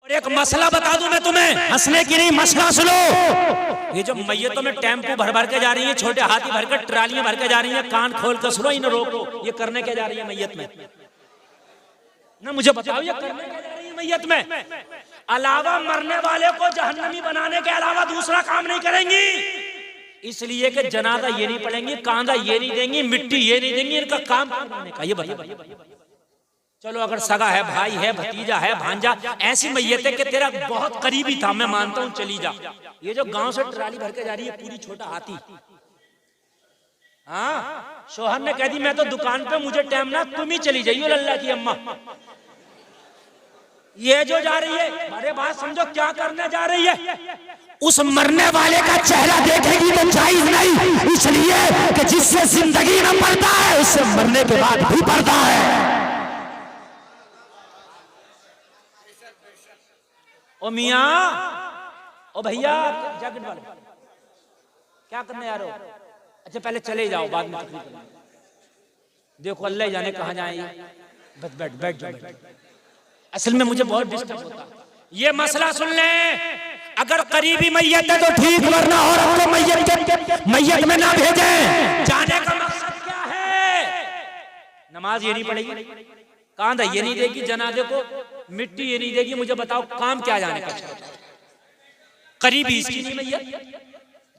एक मसला बता दूं मैं तुम्हें, हंसने की नहीं, मसला सुनो। ये जो मैयतों में टेम्पो भर भर के जा रही है, छोटे हाथी भर कर, ट्रालियां भर के जा रही है, कान खोल कर सुनो, इन रोको। ये करने क्या जा रही है मैयत में? ना मुझे बताओ, ये करने क्या जा रही है मैयत में? अलावा मरने वाले को जहन्नमी बनाने के अलावा दूसरा काम नहीं करेंगी। इसलिए कि जनाजा ये नहीं पढ़ेंगी, कांधा ये नहीं देंगी, मिट्टी ये नहीं देंगी, इनका काम करने का। ये बताओ। चलो अगर सगा है, भाई है, भतीजा है, भांजा, ऐसी मैयत है कि तेरा बहुत करीबी था, मैं मानता हूं, चली जा। ये जो गांव से ट्राली भर के जा रही है पूरी, छोटा हाथी, हाँ, शोहर ने कह दी मैं तो दुकान पे, मुझे टाइम ना, तुम ही चली जाइयो अल्लाह की अम्मा। ये जो जा रही है, अरे बात समझो क्या करने जा रही है। उस मरने वाले का चेहरा देखेगी तो जायज नहीं, इसलिए कि जिससे जिंदगी में पर्दा है उससे मरने के बाद भी पर्दा है। ओ मियाँ, ओ भैया, जैकेट वाले क्या करने आ रहे हो? अच्छा पहले चले जाओ, बाद में तकलीफ करना। देखो अल्लाह जाने कहाँ जाए। बस बैठ बैठ जाओ। असल में मुझे बहुत डिस्टर्ब होता है। ये मसला सुन ले, अगर करीबी मैयत है तो ठीक, वरना औरत को मैयत में ना भेजें। जाने का मकसद क्या है? नमाज ये नहीं पढ़ेगी, कांधा ये नहीं देगी, जनाजे को मिट्टी ये नहीं देगी, मुझे बताओ काम क्या जाने का? करीबी इसकी नहीं मैयत।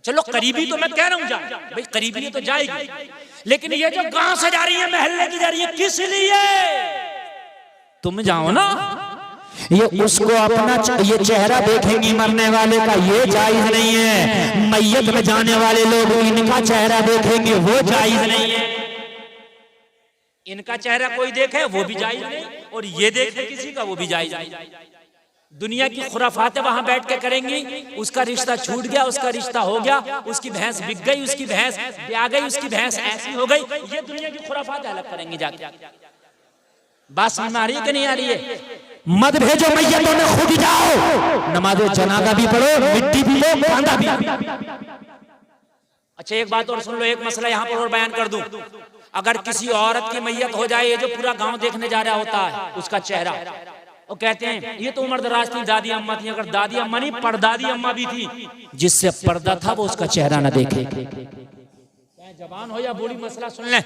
चलो करीबी तो मैं कह रहा हूं जा भाई, करीबी है तो जाएगी, लेकिन ये जो गांव से जा रही है, महल्ले की जा रही है, किस लिए? तुम जाओ ना। ये उसको अपना ये चेहरा देखेंगी मरने वाले का, ये जायज नहीं है। मैयत में जाने वाले लोग इनका चेहरा देखेंगे, वो जायज नहीं है। इनका चेहरा कोई देखे वो भी जायज नहीं, और ये देखे किसी का वो भी जायज नहीं। दुनिया की खुराफातें वहां बैठ के करेंगी। उसका रिश्ता छूट गया, उसका रिश्ता हो गया, उसकी भैंस बिक गई, उसकी भैंस ब्याह गई, उसकी भैंस ऐसी हो गई। ये दुनिया की खुराफातें अलग करेंगी जाके। बात समझ में आ रही है कि नहीं आ रही है? मत भेजो मैयतों में, खुद जाओ, नमाज़े जनाजा भी पढ़ो, मिट्टी भी लो, कांधा भी। अच्छा एक बात और सुन लो, एक मसला यहाँ पर और बयान कर दूं। अगर किसी औरत की मैयत हो जाए, ये जो पूरा गांव देखने जा रहा होता है, उसका चेहरा, वो कहते हैं ये तो उम्र दराज थी, दादी अम्मा थी। अगर दादी अम्मा नहीं, परदादी अम्मा भी थी, जिससे पर्दा था वो उसका चेहरा न देखे। जवान हो या बूढ़ी, मसला सुन ले।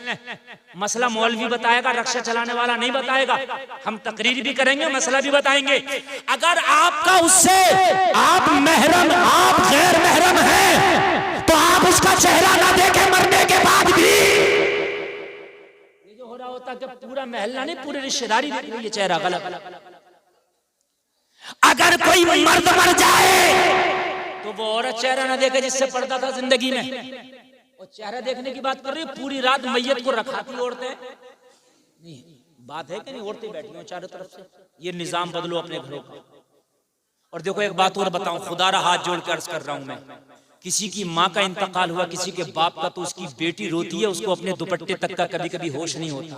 मसला मौलवी बताएगा, रक्षा चलाने वाला नहीं बताएगा। हम तकरीर भी करेंगे, मसला भी बताएंगे। अगर आपका उससे आप महरम, आप गैर महरम हैं, तो आप उसका चेहरा ना देखें मरने के बाद भी। ये जो हो रहा होता कि पूरा महल्ला नहीं, पूरी रिश्तेदारी देख रही है चेहरा, गलत। अगर कोई मर्द मर जाए तो वो औरत चेहरा ना देखे जिससे पर्दा था जिंदगी में। और चेहरा देखने की बात कर रही है, पूरी रात मैयत को रखाती औरतें नहीं। बात है कि नहीं? औरतें बैठी हो चारों तरफ से। ये निजाम बदलो अपने घरों का। और देखो एक बात और बताऊं, खुदारा हाथ जोड़ कर अर्ज कर रहा हूं मैं, किसी की माँ का इंतकाल हुआ, किसी के बाप का, तो उसकी बेटी रोती है, उसको अपने दुपट्टे तक का कभी कभी होश नहीं होता।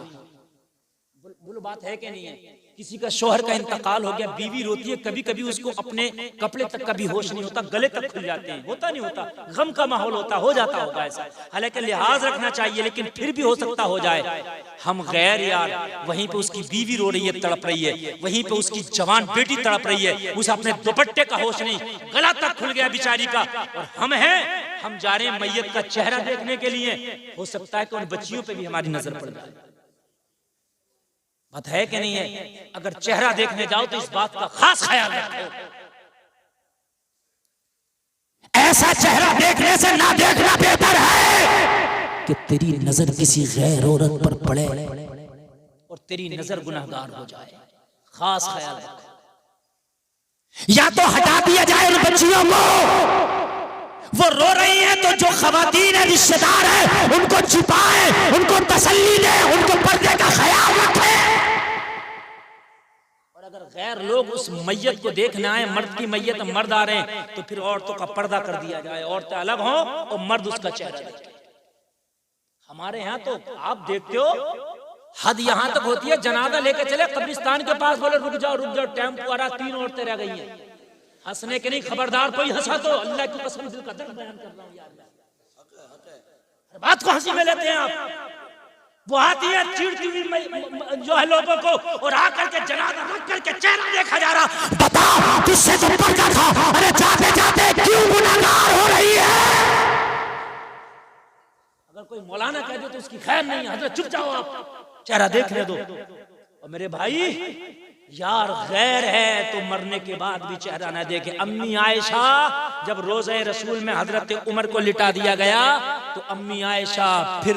बोलो बात है कि नहीं है? किसी का शोहर का इंतकाल हो गया, बीवी रोती है, कभी कभी उसको अपने कपड़े तक का भी होश नहीं होता, गले तक खुल जाते हैं। होता नहीं होता, गम का माहौल होता, हो जाता होगा ऐसा। हालांकि लिहाज रखना चाहिए, लेकिन फिर भी हो सकता हो जाए। हम गैर यार, वहीं पे उसकी बीवी रो रही है, तड़प रही है, वहीं पे उसकी जवान बेटी तड़प रही है, उसे अपने दुपट्टे का होश नहीं, गला तक खुल गया बेचारी का। और हम हैं, हम जा रहे हैं मैयत का चेहरा देखने के लिए। हो सकता है कि उन बच्चियों पे भी हमारी नजर पड़ जाए। बात है कि नहीं है? अगर चेहरा देखने जाओ तो इस बात का खास ख्याल रखो। ऐसा चेहरा देखने से ना देखना बेहतर है कि तेरी नजर किसी गैर औरत पर पड़े और तेरी नजर गुनाहगार हो जाए। खास ख्याल रखो। या तो हटा दिया जाए उन बच्चियों को, वो रो रही हैं तो जो खवातीन है, रिश्तेदार है, उनको छुपाए, उनको तसल्ली दे, उनको पर्दे का ख्याल रखे। और अगर गैर लोग उस मैयत को देखने आए, मर्द की मैयत मर्द आ रहे हैं, तो फिर औरतों का पर्दा कर दिया जाए, औरतें अलग हों और मर्द उसका चेहरा देखें। हमारे यहाँ तो आप देखते हो, हद यहाँ तक होती है, जनाजा लेके चले कब्रिस्तान के पास, बोले रुक जाओ टेम्पो आ रहा, 3 औरतें रह गई हैं। हंसने के नहीं, खबरदार कोई हंसा तो अल्लाह की कसम दिल का दर्द बयान कर रहा हूं यार। बात को हंसी में लेते हैं आप। वो आती है चिड़ती हुई जो है लोगों को, और आकर के जनाजा रख करके चेहरा देखा जा रहा। बता इससे तो पर्दा था। अरे जाते जाते क्यों गुनाहगार हो रही है? अगर कोई मौलाना कह दे तो उसकी खैर नहीं। हजरत चुप जाओ, आप चेहरा देखने दो। और मेरे भाई यार, गैर है तो मरने के बाद भी चेहरा ना देखे। अम्मी आयशा जब रोज़े रसूल में हजरत उमर को लिटा दिया गया तो अम्मी आयशा फिर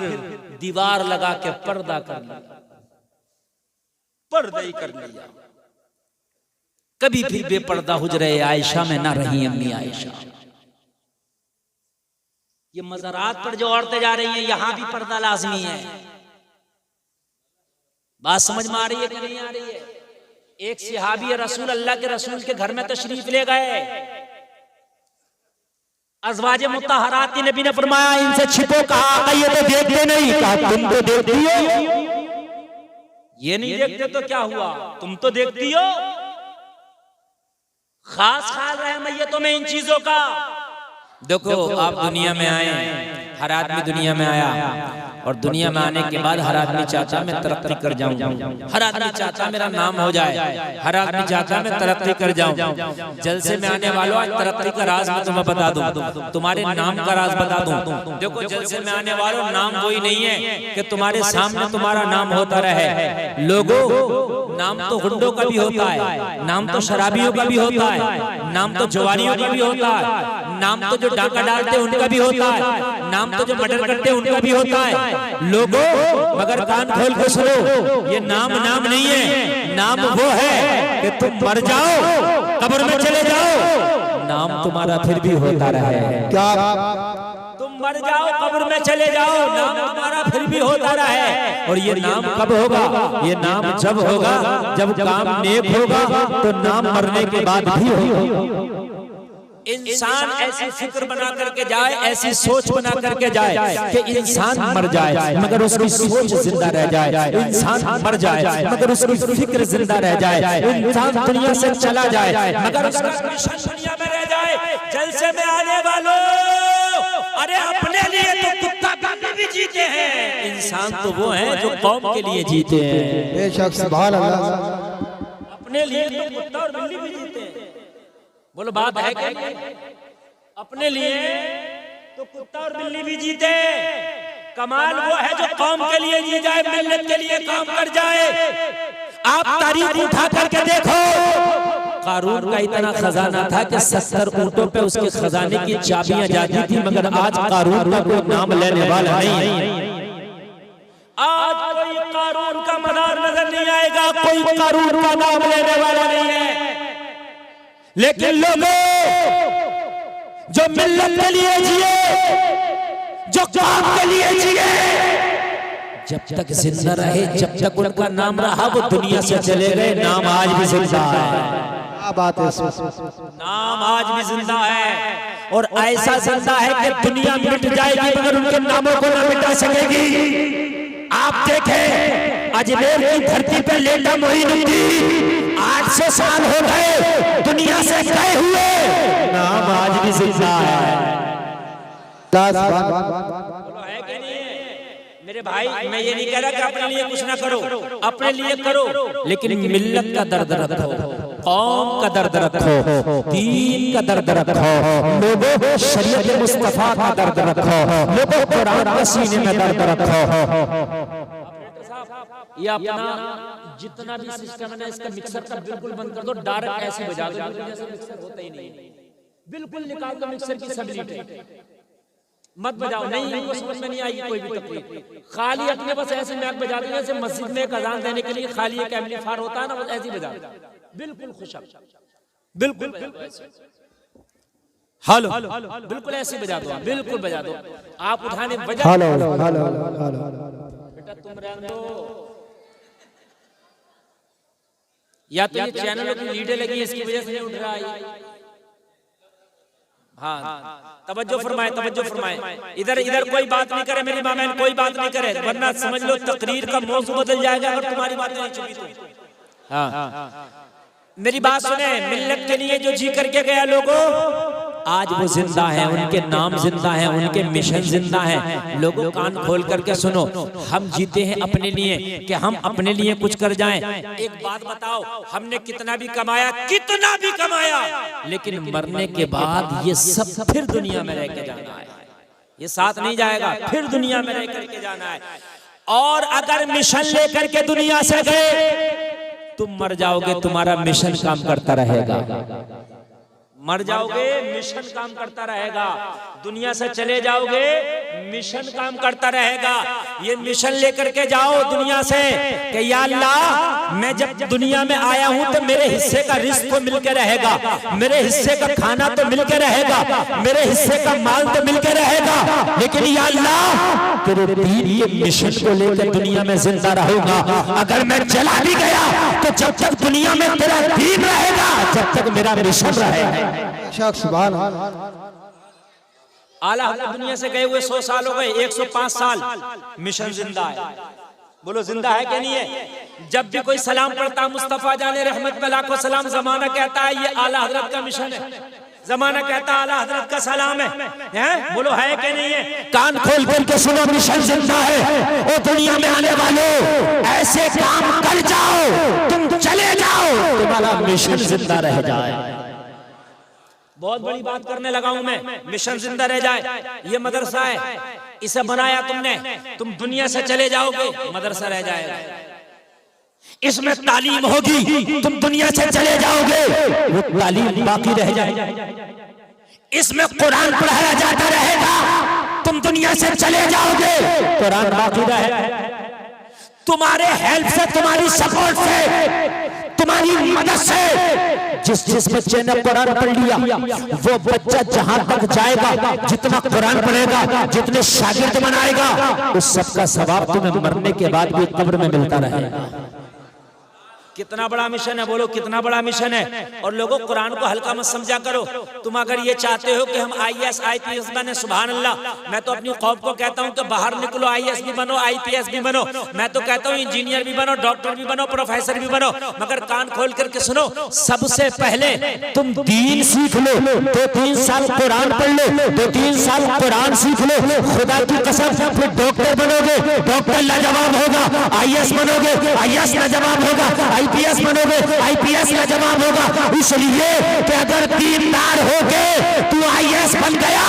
दीवार लगा के पर्दा कर लिया, पर्दा ही कर लिया। कभी भी बेपर्दा हुजरे आयशा में ना रही अम्मी आयशा। ये मज़ारात पर जो औरतें जा रही हैं, यहां भी पर्दा लाजमी है। बात समझ में आ रही है कि नहीं आ रही है? एक सहाबी रसूल, अल्लाह के रसूल के घर में तशरीफ ले गए। अज़वाज मुत्तहरात की नबी ने फरमाया इनसे छिपो। कहा ये तो देखते नहीं। कहा तुम तो देखती हो। ये नहीं देखते तो क्या हुआ, तुम तो देखती हो। खास ख्याल रहे मैयतों में इन चीजों का। देखो, आप दुनिया में आए, हर आदमी दुनिया में आया और दुनिया में आने के बाद हर आदमी चाहता मैं तरक्की कर जाऊं, हर आदमी चाहता मेरा नाम हो जाए, हर आदमी चाहता मैं तरक्की कर जाऊं। जलसे में आने वालों, आज तरक्की का राज मैं तुम्हें बता दूं, तुम्हारे नाम का राज बता दूं। देखो, जलसे में आने वालों, नाम वही नहीं है कि तुम्हारे सामने तुम्हारा नाम होता रहे। लोगों, नाम तो गुंडों का भी होता है, नाम तो शराबियों का भी होता है, नाम तो जवानियों का भी होता है, नाम तो जो डाका डालते हैं उनका भी होता है, नाम तो जो मर्डर करते हैं उनका भी होता है। लोगों, मगर कान खोल के सुनो, ये नाम नाम नहीं है। नाम वो है कि तुम मर जाओ, कब्र में चले जाओ, नाम तुम्हारा फिर भी होता रहे। क्या तुम मर जाओ, कब्र में चले जाओ, नाम तुम्हारा फिर भी होता रहे। और ये नाम कब होगा? ये नाम जब होगा जब काम नेक होगा, तो नाम मरने के बाद भी होगा। इंसान ऐसी फिक्र बना करके जाए, ऐसी सोच बना करके जाए कि इंसान मर जाए मगर उसकी सोच जिंदा रह जाए, इंसान मर जाए मगर उसकी फिक्र जिंदा रह जाए, इंसान दुनिया से चला जाए मगर उसका मिशन दुनिया में रह जाए। जलसे में आने वालों, अरे अपने लिए तो कुत्ता बिल्ली भी जीते हैं, इंसान तो वो है जो कौम के लिए जीते हैं। बेशक, सुभान अल्लाह। अपने लिए तो कुत्ता और बिल्ली भी जीते हैं। बोलो, बात है क्या? अपने लिए तो कुत्ता और बिल्ली भी जीते। कमाल वो है जो कौम के लिए जी जाए, मिल्लत के लिए काम कर जाए। आप तारीख उठा करके देखो, कारून का इतना खजाना था कि 70 ऊंटों पे उसके खजाने की चाबियां जाती थी, मगर आज कारून का कोई नाम लेने वाला नहीं। आज कोई कारून का मदार नजर नहीं आएगा, कोई कारून का नाम लेने वाला नहीं है। लेकिन लोगों, जो मिल्लत के लिए जिए, जो काम के लिए जिए, जब तक जिंदा रहे, जब तक उनका नाम रहा, वो दुनिया से चले गए, नाम आज भी जिंदा है। बात है, नाम आज भी जिंदा है और ऐसा जिंदा है कि दुनिया मिट जाएगी मगर उनके नामों को ना मिटा सकेगी। आप देखें, अजमेर की धरती पे लेटा मोइनुद्दीन 800 साल हो गए दुनिया से गए हुए, नाम आज भी जिंदा है। है कि नहीं? मेरे भाई, मैं ये नहीं कह रहा कि अपने लिए कुछ ना करो, अपने लिए करो, लेकिन मिल्लत का दर्द रखो, कौम का दर्द रखो, दीन का दर्द रखो, लोगों शरीयत मुस्तफा का दर्द रखो, लोगों कुरान के सीने में दर्द रखो। ये अपना जितना भी सिस्टम है ना, इसका मिक्सर का बिल्कुल बंद कर दो, डायरेक्ट ऐसे बजा दो, जैसे मिक्सर होता ही नहीं। बिल्कुल निकाल दो मिक्सर की स्टेबिलिटी, मत बजाओ। नहीं, इनको समझ में नहीं आएगी कोई भी तकलीफ। खाली अपने बस ऐसे मैक बजा दो, जैसे मस्जिद में अजान देने के लिए खाली एक एम्पलीफायर होता है ना, बस ऐसे ही बजा दो, बिल्कुल खुशक, बिल्कुल हेलो, बिल्कुल ऐसे बजा दो, बिल्कुल बजा दो। आप उठाने बजा, बेटा तुम रहने दो। या तो ये चैनलों की लीडें लगी, इसकी वजह से नहीं उठ रहा है। हाँ, तवज्जो फरमाए, तवज्जो फरमाए। इधर इधर कोई बात नहीं करे, मेरी मामैन कोई बात नहीं करे, वरना समझ लो तकरीर का मौजू बदल जाएगा अगर तुम्हारी बातें नहीं चुकी तो। हाँ, मेरी बात सुने, मिल्लत के लिए जो जी करके गया लोगों, आज वो जिंदा हैं, उनके नाम जिंदा हैं, उनके मिशन जिंदा हैं। लोगों कान खोल करके सुनो, हम जीते हैं अपने लिए कि हम अपने लिए कुछ कर जाएं। एक बात बताओ, हमने कितना भी कमाया, लेकिन मरने के बाद ये सब फिर दुनिया में रह के जाना है, ये साथ नहीं जाएगा, फिर दुनिया में रह करके जाना है। और अगर मिशन लेकर के दुनिया से गए, तुम मर जाओगे, तुम्हारा मिशन काम करता रहेगा। मर जाओगे, मिशन काम करता रहेगा। दुनिया से चले जाओगे, मिशन काम करता रहेगा। ये मिशन लेकर के जाओ दुनिया से कि या अल्लाह, मैं जब दुनिया में आया हूं तो मेरे हिस्से का रिस्क तो मिलके रहेगा, मेरे हिस्से का खाना तो मिलके रहेगा, मेरे हिस्से का माल तो मिलके रहेगा, लेकिन या अल्लाह तेरे दीन के मिशन को लेकर दुनिया में जिंदा रहूंगा। अगर मैं चला भी गया तो जब तक दुनिया में तेरा दीन रहेगा, जब तक मेरा मिशन रहेगा। आला हज़रत दुनिया से गए हुए 100 साल हो गए, 105 साल, मिशन जिंदा है। बोलो जिंदा है कि नहीं है? जब भी कोई सलाम पढ़ता, मुस्तफा जाने रहमत पे लाखों सलाम, जमाना कहता है ये आला हज़रत का मिशन है, जमाना कहता है आला हज़रत का सलाम है। बोलो है कि नहीं है? कान खोल करके सुनो, मिशन जिंदा है। और दुनिया में आने वालों, ऐसे काम कर जाओ, तुम चले जाओ, तुम्हारा मिशन जिंदा रह जाए। बहुत बड़ी बात करने लगा हूं मैं, मिशन जिंदा रह जाए। ये मदरसा है, इसे बनाया तुमने, तुम दुनिया से चले जाओगे, मदरसा रह जाएगा। इसमें तालीम होगी, तुम दुनिया से चले जाओगे, वो तालीम बाकी रह जाएगी। इसमें कुरान पढ़ाया जाता रहेगा, तुम दुनिया से चले जाओगे, कुरान बाकी रहेगा। तुम्हारे हेल्प से, तुम्हारी सपोर्ट से, तुम्हारी मदद से, जिस बच्चे ने कुरान पढ़ लिया, वो बच्चा जहां तक जाएगा, जितना कुरान पढ़ेगा, जितने शागिर्द बनाएगा, उस सबका सवाब तुम्हें मरने के बाद भी कब्र में मिलता रहेगा। कितना बड़ा मिशन है, बोलो कितना बड़ा मिशन है। और लोगों, कुरान को हल्का मत समझा करो। तुम अगर ये चाहते हो कि हम IAS IPS बने, सुभान अल्लाह, मैं तो अपनी कौम को कहता हूं कि बाहर निकलो, IAS भी बनो, IPS भी बनो। मैं तो कहता हूं इंजीनियर भी बनो, डॉक्टर भी बनो, प्रोफेसर भी बनो, मगर कान खोल करके सुनो, सबसे पहले तुम दीन सीख लो। 2-3 साल कुरान पढ़ लो, 2-3 साल कुरान सीख लो, खुदा की कसम, फिर डॉक्टर बनोगे, डॉक्टर लाजवाब होगा। IAS बनोगे, IAS लाजवाब होगा। IPS बनोगे, IPS का जवाब होगा। इसलिए कि अगर दीनदार होके तू IAS बन गया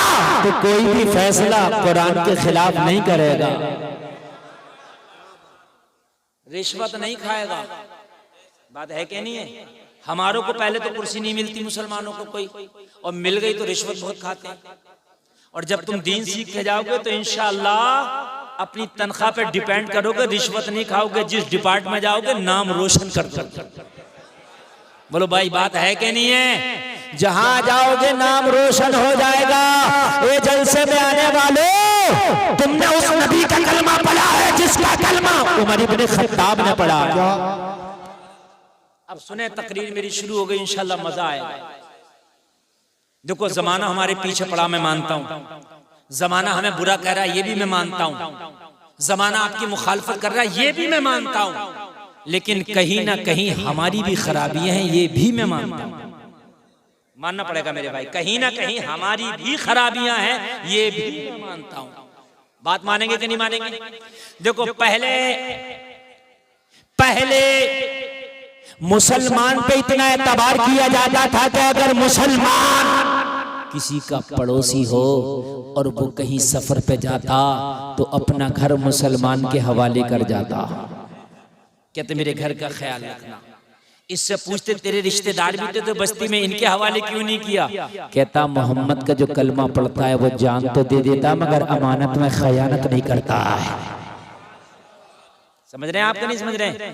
तो कोई भी फैसला कुरान के खिलाफ नहीं करेगा, रिश्वत नहीं खाएगा। बात है कि नहीं है? हमारों को पहले तो कुर्सी नहीं मिलती मुसलमानों को कोई, और मिल गई तो रिश्वत बहुत खाते हैं। और जब तुम दीन सीख के जाओगे तो इंशाअल्लाह अपनी तनख्वाह पे डिपेंड करोगे, रिश्वत नहीं खाओगे। जिस डिपार्टमेंट में जाओगे नाम रोशन कर दो। बोलो भाई, बात है कि नहीं है? जहां जाओगे नाम रोशन हो जाएगा। ये जलसे में आने वालों, तुमने उस नबी का कलमा पढ़ा है जिसका कलमा उमर इब्न खत्ताब ने पढ़ा। अब सुने, तकरीर मेरी शुरू हो गई, इंशाल्लाह मजा आएगा। देखो, जमाना हमारे पीछे पड़ा, मैं मानता हूं। जमाना हमें बुरा कह रहा है, ये भी मैं मानता हूं। जमाना आपकी मुखालफत कर रहा है, ये भी मैं मानता हूं। लेकिन कहीं ना कहीं हमारी भी खराबियां हैं, ये भी मैं मानता हूं। मानना पड़ेगा मेरे भाई, कहीं ना कहीं हमारी भी खराबियां हैं, ये भी मैं मानता हूं। बात मानेंगे कि नहीं मानेंगे? देखो, पहले मुसलमान पे इतना एतबार किया जाता था कि अगर मुसलमान किसी का पड़ोसी हो और वो कहीं सफर पे जाता तो अपना घर मुसलमान के हवाले कर जाता। कहते मेरे घर का ख्याल रखना। इससे पूछते तेरे रिश्तेदार भी थे तो बस्ती में, इनके हवाले क्यों नहीं किया? कहता मोहम्मद का जो कलमा पढ़ता है वो जान तो दे देता मगर अमानत में खयानत नहीं करता है। समझ रहे हैं? आपको नहीं समझ रहे हैं?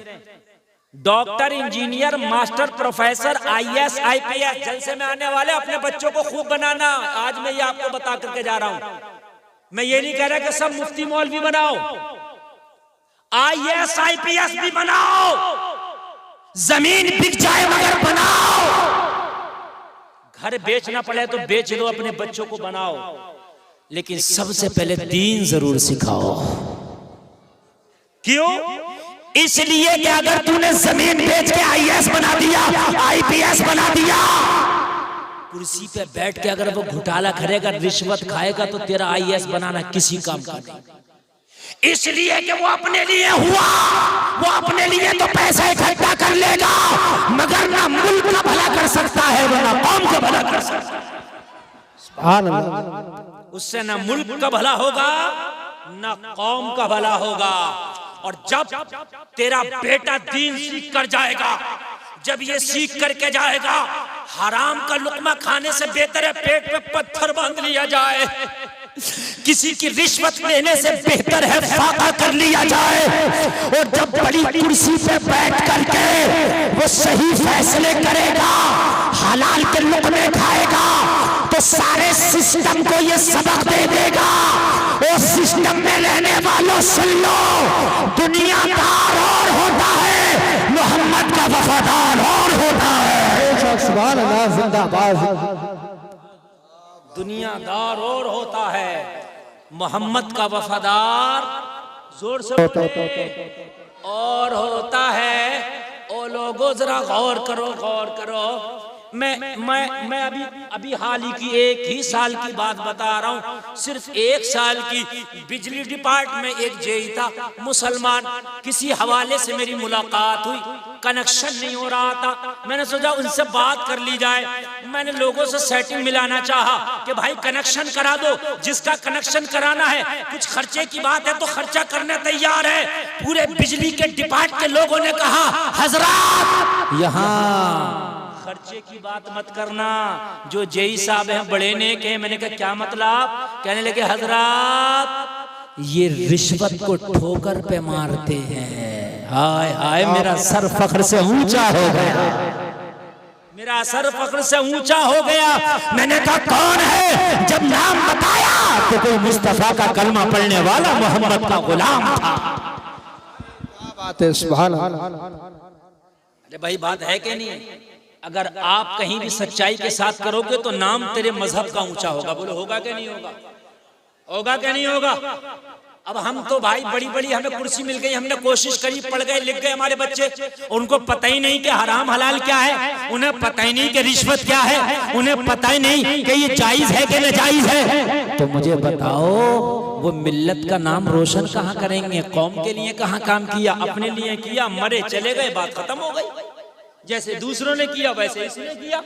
Doctor, engineer, master, professor, IAS IPS, जलसे में आने वाले अपने बच्चों को खूब बनाना। आज मैं ये आपको बता करके जा रहा हूं। मैं ये नहीं कह रहा कि सब मुफ्ती मौलवी बनाओ, IAS IPS भी बनाओ, जमीन बिक जाए मगर बनाओ। घर बेचना पड़े तो बेच दो, अपने बच्चों को बनाओ, लेकिन सबसे पहले दीन जरूर सिखाओ। क्यों? इसलिए कि अगर तूने जमीन बेच के IAS बना दिया, IPS बना दिया, कुर्सी पे बैठ के अगर वो घोटाला करेगा, रिश्वत खाएगा, तो तेरा IAS बनाना किसी काम का नहीं। इसलिए कि वो अपने लिए हुआ, वो अपने लिए तो पैसा इकट्ठा कर लेगा, मगर ना मुल्क का भला कर सकता है, ना कौम का भला कर सकता है। सुभान अल्लाह। उससे ना मुल्क का भला होगा, ना कौम का भला होगा। और जब तेरा बेटा दीन सीख कर जाएगा, जब ये सीख करके जाएगा, हराम का लुकमा खाने से बेहतर है पेट पे पत्थर बांध लिया जाए, किसी की रिश्वत लेने से बेहतर है फाका कर लिया जाए। और जब बड़ी कुर्सी पे बैठ करके वो सही फैसले करेगा, हलाल के लुकमे खाएगा, तो सारे सिस्टम को ये सबक दे देगा। और सिस्टम में रहने वालों सुन लो, दुनियादार और होता है, मोहम्मद का वफादार और होता है। सुभान अल्लाह, जिंदाबाद। दुनियादार और होता है, मोहम्मद का वफादार जोर से और होता है। ओ लोगों जरा गौर करो, गौर करो। मैं अभी हाल ही की 1 ही साल की बात बता रहा हूँ, सिर्फ 1 साल की। बिजली डिपार्टमेंट में एक जेई था मुसलमान, किसी हवाले से मेरी मुलाकात हुई, कनेक्शन नहीं हो रहा था। मैंने सोचा उनसे बात कर ली जाए। मैंने लोगों से सेटिंग मिलाना चाहा कि भाई कनेक्शन करा दो, जिसका कनेक्शन कराना है, कुछ खर्चे की बात है तो खर्चा करने तैयार है। पूरे बिजली के डिपार्टमेंट के लोगों ने कहा, हजरात यहाँ खर्चे की बात मत करना, जो जेई साहब हैं बड़े नेक हैं। मैंने कहा क्या मतलब? कहने लगे हजरात ये रिश्वत को ठोकर पे मारते हैं। हाय हाय, मेरा सर फख्र से ऊंचा हो गया, मेरा सर फख्र से ऊंचा हो गया। मैंने कहा कौन है? जब नाम बताया तो कोई मुस्तफा का कलमा पढ़ने वाला मोहम्मद का गुलाम था। क्या बात है, सुभान अल्लाह। अरे भाई बात है कि नहीं? अगर आप कहीं भी सच्चाई के साथ करोगे तो नाम तेरे मजहब का ऊंचा होगा। बोलो होगा क्या नहीं होगा? होगा क्या नहीं होगा? अब हम तो भाई बड़ी बड़ी हमें कुर्सी मिल गई, हमने कोशिश करी, पढ़ गए, लिख गए हमारे बच्चे, उनको पता ही नहीं कि हराम हलाल क्या है, उन्हें पता ही नहीं कि रिश्वत क्या है, उन्हें पता ही नहीं कि ये जायज है कि नाजायज है। तो मुझे बताओ, वो मिल्लत का नाम रोशन कहाँ करेंगे? कौम के लिए कहाँ काम किया? अपने लिए किया, मरे चले गए, बात खत्म हो गई। जैसे दूसरों ने किया वैसे इसने किया।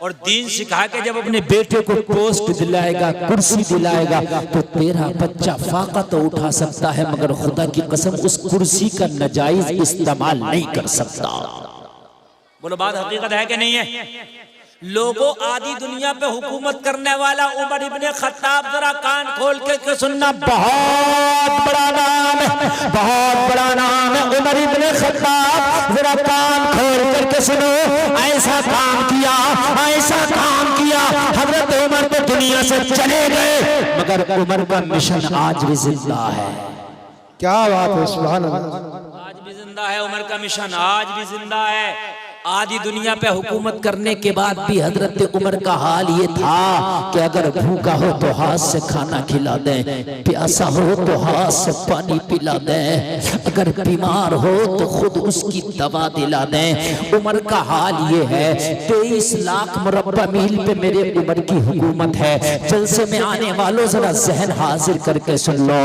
और दीन सिखा के जब अपने बेटे को पोस्ट दिलाएगा, कुर्सी दिलाएगा, तो तेरा बच्चा फाका तो उठा सकता है, मगर खुदा की कसम उस कुर्सी का नाजायज इस्तेमाल नहीं कर सकता। बोलो बात हकीकत है कि नहीं है? लोगों, आधी दुनिया पे हुकूमत करने वाला उमर इब्ने खत्ताब, जरा कान खोल के सुनना, बहुत बड़ा नाम है, बहुत बड़ा नाम है उमर इब्ने खत्ताब। जरा कान खोल करके सुनो, ऐसा काम किया, ऐसा काम किया। हजरत उमर तो दुनिया से चले गए, मगर उमर का मिशन आज भी जिंदा है। क्या बात है, सुभान अल्लाह। आज भी जिंदा है उमर का मिशन, आज भी जिंदा है। आधी दुनिया पे हुकूमत करने के बाद भी हजरत उमर का हाल ये था कि अगर भूखा हो तो हाथ से खाना खिला दें, प्यासा हो तो हाथ से पानी पिला दें, अगर बीमार हो तो खुद उसकी दवा दिला दें। उमर का हाल ये है। 23 लाख मुरब्बा मील पे मेरे उमर की हुकूमत है। जलसे में आने वालों जरा जहन हाजिर करके सुन लो,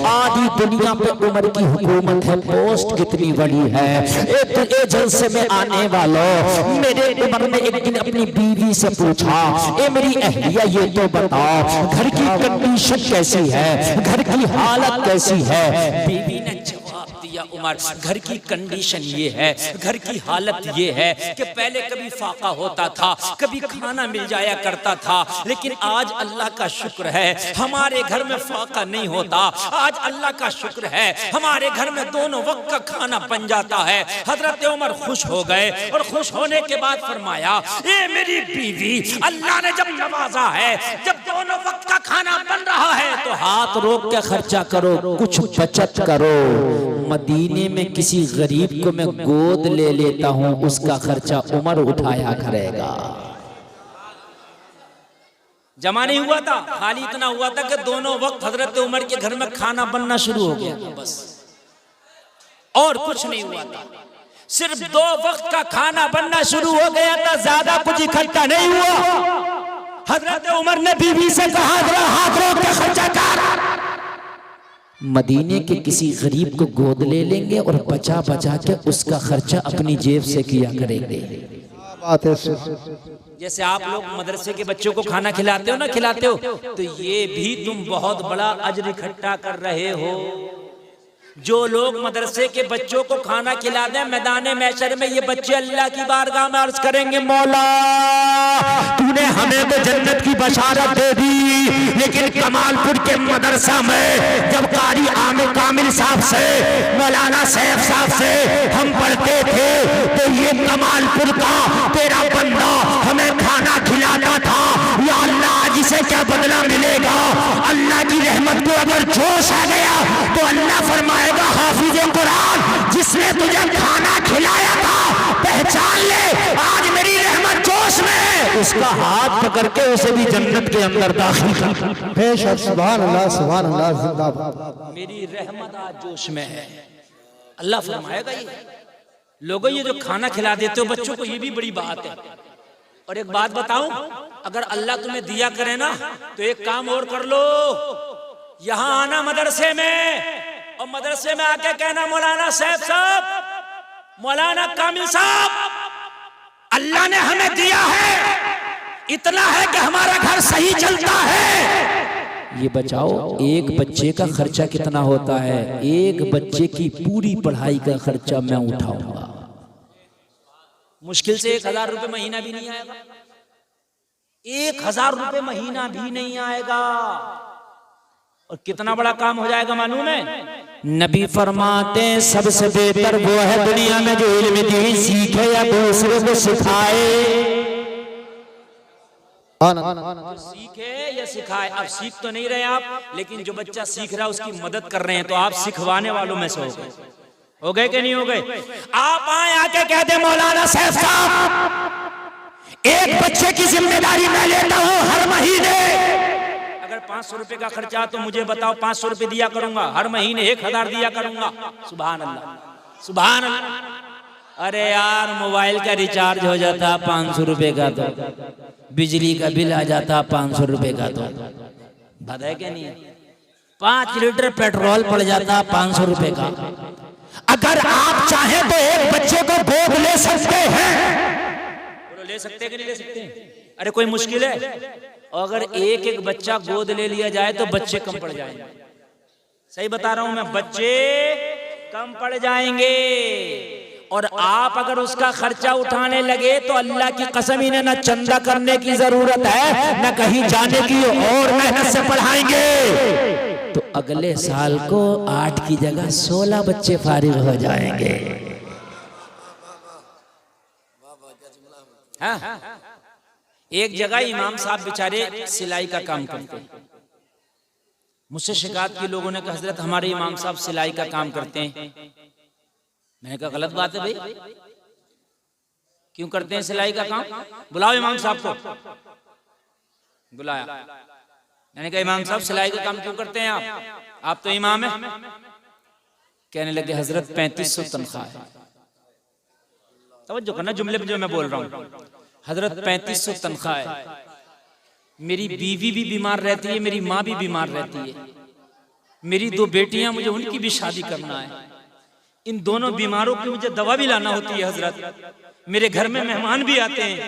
आधी दुनिया पे उमर की हुकूमत है। पोस्ट कितनी बड़ी है। एक जलसे में आने वाले मेरे उमर ने एक दिन अपनी बीवी से पूछा, ए मेरी अहलिया ये तो बताओ घर की कंडीशन कैसी है, घर की हालत कैसी है? बीवी ने जवाब दिया, उमर घर की कंडीशन ये है, घर की हालत ये है कि पहले कभी फाका होता था, कभी खाना मिल जाया करता था, लेकिन आज अल्लाह का शुक्र है हमारे घर में फाका नहीं होता। आज अल्लाह का शुक्र है हमारे घर में दोनों वक्त का खाना बन जाता है। हजरत उमर खुश हो गए और खुश होने के बाद फरमाया, ए मेरी बीवी, अल्लाह ने जब नवाजा है, जब दोनों वक्त का खाना बन रहा है तो हाथ रोक के खर्चा करो, कुछ बचत करो। मदीने में किसी गरीब को मैं गोद ले लेता हूँ, उसका खर्चा उमर उठाया करेगा। जमा नहीं हुआ था, खाली इतना हुआ था कि दोनों वक्त हजरत उमर के घर में खाना बनना शुरू हो गया, बस और कुछ नहीं हुआ था। सिर्फ 2 वक्त का खाना बनना शुरू हो गया था, ज्यादा कुछ इकट्ठा नहीं हुआ। हजरत उमर ने बीवी से कहा हाथ रोक के खर्चा कर। मदीने के किसी गरीब को गोद ले लेंगे और बचा बचा के उसका खर्चा अपनी जेब से किया करेंगे। बात है। जैसे आप लोग मदरसे के बच्चों को खाना खिलाते हो ना, खिलाते हो, तो ये भी तुम बहुत बड़ा अजर इकट्ठा कर रहे हो। जो लोग मदरसे के बच्चों को खाना खिला दें, मैदान महशर में ये बच्चे अल्लाह की बारगाह में अर्ज करेंगे, मौला तूने हमें तो जन्नत की बशारत दे दी, लेकिन कमालपुर के मदरसा में जब कारी आमिर कामिल साहब से, मौलाना सैफ साहब से हम पढ़ते थे तो ये कमालपुर का तेरा बंदा हमें खाना खिलाता था। या अल्लाह आज इसे क्या बदला मिलेगा? अल्लाह की रहमत को अगर जोश आ गया तो अल्लाह फरमाएगा, हाफिज़े कुरान जिसने तुझे खाना खिलाया था पहचान ले, आज मेरी रहमत जोश में है। उसका हाथ पकड़ के उसे भी जन्नत के अंदर दाखिल कर। बेशक सुभान अल्लाह सुभान अल्लाह जिंदाबाद। मेरी रहमत आज जोश में है, अल्लाह फरमाएगा। ये लोगों ये जो खाना खिला देते हो बच्चों को, ये भी बड़ी बात है। और एक बात बताऊं, अगर अल्लाह तुम्हें दिया करे ना तो एक काम और कर लो, यहां आना मदरसे में, और मदरसे में आके कहना, मौलाना सैफ साहब, मौलाना कामिल साहब, अल्लाह ने हमें दिया है, इतना है कि हमारा घर सही चलता है। ये बचाओ, एक बच्चे का खर्चा कितना होता है? एक बच्चे की पूरी पढ़ाई का खर्चा मैं उठाऊंगा। मुश्किल से 1000 रुपए महीना भी नहीं आएगा, 1000 रुपए महीना भी नहीं आएगा। और कितना बड़ा काम हो जाएगा मालूम है? नबी फरमाते हैं सबसे बेहतर वो है दुनिया में जो इल्म दीन सीखे या दूसरे को सिखाए। सीखे या सिखाए, अब सीख तो नहीं रहे आप, लेकिन जो बच्चा सीख रहा है उसकी मदद कर रहे हैं, तो आप सिखवाने वालों में से हो गए कि नहीं हो गए? आप आए आके कह दे, मौलाना सैफ साहब एक बच्चे की जिम्मेदारी मैं लेता हूँ हर महीने। अगर 500 रुपए का खर्चा तो मुझे बताओ, 500 रुपए दिया करूंगा, हर महीने 1000 दिया करूंगा। सुभान अल्लाह, सुभान अल्लाह। अरे यार, मोबाइल का रिचार्ज हो जाता 500 रुपए का, तो बिजली का बिल आ जाता 500 रुपए का, तो बात है क्या नहीं? 5 लीटर पेट्रोल पड़ जाता 500 रुपए का। अगर आप चाहें तो एक बच्चे को गोद ले सकते हैं। ले सकते हैं कि नहीं ले सकते? अरे कोई मुश्किल है? अगर एक एक बच्चा गोद ले लिया जाए तो बच्चे कम पड़ जाएंगे। सही बता रहा हूं मैं, बच्चे कम पड़ जाएंगे। और आप अगर उसका खर्चा उठाने लगे तो अल्लाह की कसम, इन्हें ना चंदा करने की जरूरत है, न कहीं जाने की, और मेहनत से पढ़ाएंगे तो अगले साल को 8 की जगह 16 बच्चे फारिग हो जाएंगे। हाँ? एक जगह इमाम साहब बेचारे सिलाई का काम करते हैं, मुझसे शिकायत की लोगों ने कहा, हजरत हमारे इमाम साहब सिलाई का काम करते हैं। मैंने कहा गलत बात है भाई, क्यों करते हैं सिलाई का काम? बुलाओ इमाम साहब को। बुलाया, मैंने कहा इमाम साहब सिलाई का काम क्यों करते हैं आप तो इमाम है। कहने लगे हजरत 3500 तनख्वाह है। तवज्जो करना जुमले पे जो मैं बोल रहा हूँ। हजरत 3500 तनख्वाह है, मेरी बीवी भी बीमार रहती है, मेरी माँ भी बीमार रहती है, मेरी 2 बेटियां, मुझे उनकी भी शादी करना है, इन दोनों बीमारों की मुझे दवा भी लाना होती है हजरत, मेरे घर में मेहमान भी आते हैं,